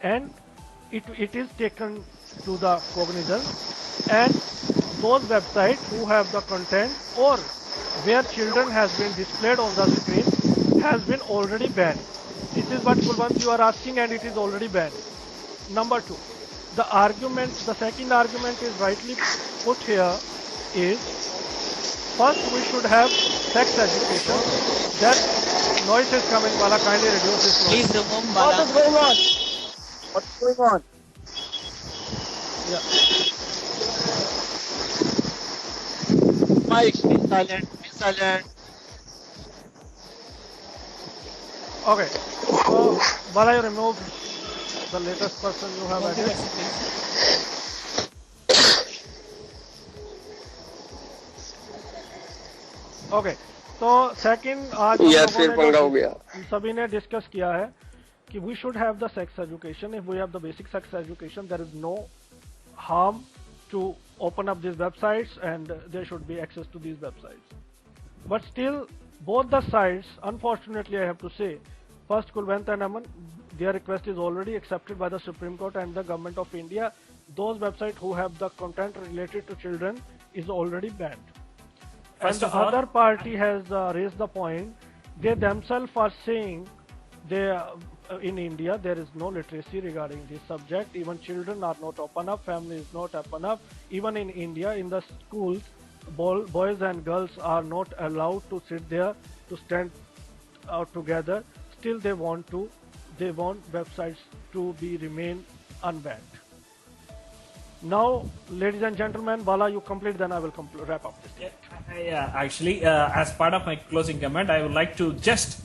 and it is taken to the cognizance, and those websites who have the content or where children has been displayed on the screen has been already banned. This is what Kulwant you are asking, and it is already banned. Number two, the second argument is rightly put here is, first we should have sex education. That noise is coming, Bala, kindly reduce this noise. Please remove Bala. What is going on? What's going on? Yeah. Mike, be silent, be silent. Okay. So, Bala, you remove the latest person you have added. Okay. तो second आज सभी ने discuss किया है कि we should have the sex education. If we have the basic sex education, there is no harm to open up these websites, and there should be access to these websites. But still, both the sides, unfortunately I have to say, first Kulwant and Aman, their request is already accepted by the Supreme Court and the Government of India. Those websites who have the content related to children is already banned. And the other party has raised the point, they themselves are saying they in India there is no literacy regarding this subject. Even children are not open up, family is not open up. Even in India, in the schools, boys and girls are not allowed to sit there, to stand out together. Still they want websites to be remain unbanned. Now, ladies and gentlemen, Bala, you complete, then I will wrap up this. Yeah, actually, as part of my closing comment, I would like to just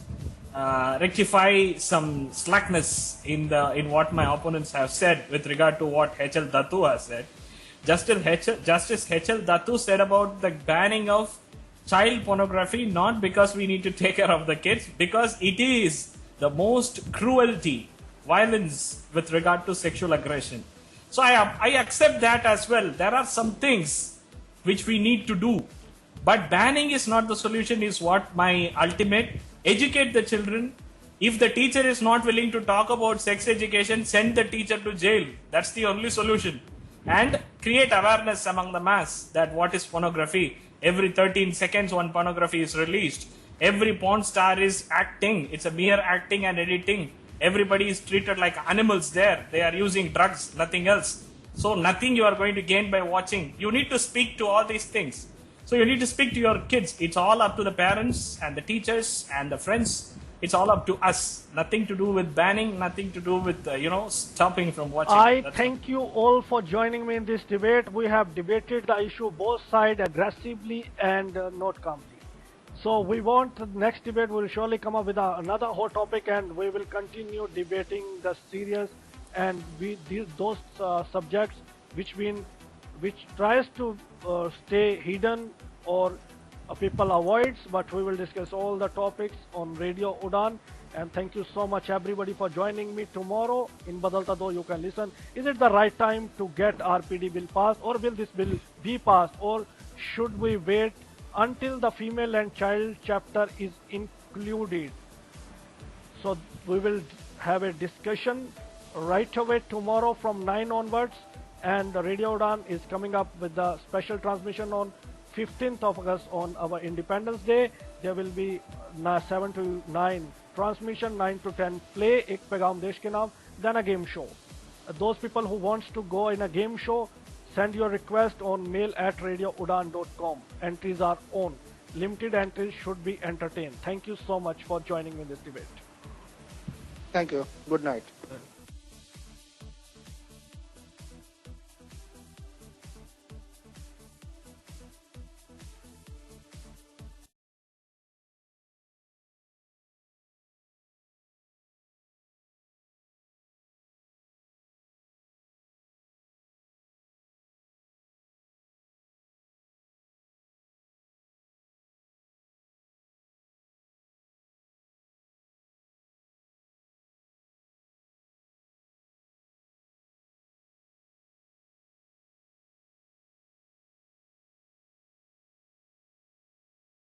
rectify some slackness in what my opponents have said with regard to what H.L. Dattu has said. Justice H.L. Dattu said about the banning of child pornography not because we need to take care of the kids, because it is the most cruelty, violence with regard to sexual aggression. So I accept that as well. There are some things which we need to do, but banning is not the solution, is what my ultimate. Educate the children. If the teacher is not willing to talk about sex education, send the teacher to jail. That's the only solution. And create awareness among the mass that what is pornography. Every 13 seconds one pornography is released. Every porn star is acting. It's a mere acting and editing. Everybody is treated like animals there. They are using drugs, nothing else. So nothing you are going to gain by watching. You need to speak to all these things. So you need to speak to your kids. It's all up to the parents and the teachers and the friends. It's all up to us. Nothing to do with banning, nothing to do with, stopping from watching. I thank you all for joining me in this debate. We have debated the issue both sides aggressively and not calmly. So we want the next debate will surely come up with another hot topic, and we will continue debating the serious and those subjects which tries to stay hidden or people avoids, but we will discuss all the topics on Radio Udan. And thank you so much everybody for joining me. Tomorrow in Badalta Do you can listen. Is it the right time to get RPD bill passed, or will this bill be passed, or should we wait until the female and child chapter is included? So we will have a discussion right away tomorrow from 9 onwards. And Radio Udan is coming up with the special transmission on 15th of August on our Independence Day. There will be 7 to 9 transmission, 9 to 10 play, Ek Pegam Desh Ke Naam, then a game show. Those people who wants to go in a game show, send your request on mail@radioudan.com. Entries are on. Limited entries should be entertained. Thank you so much for joining in this debate. Thank you. Good night.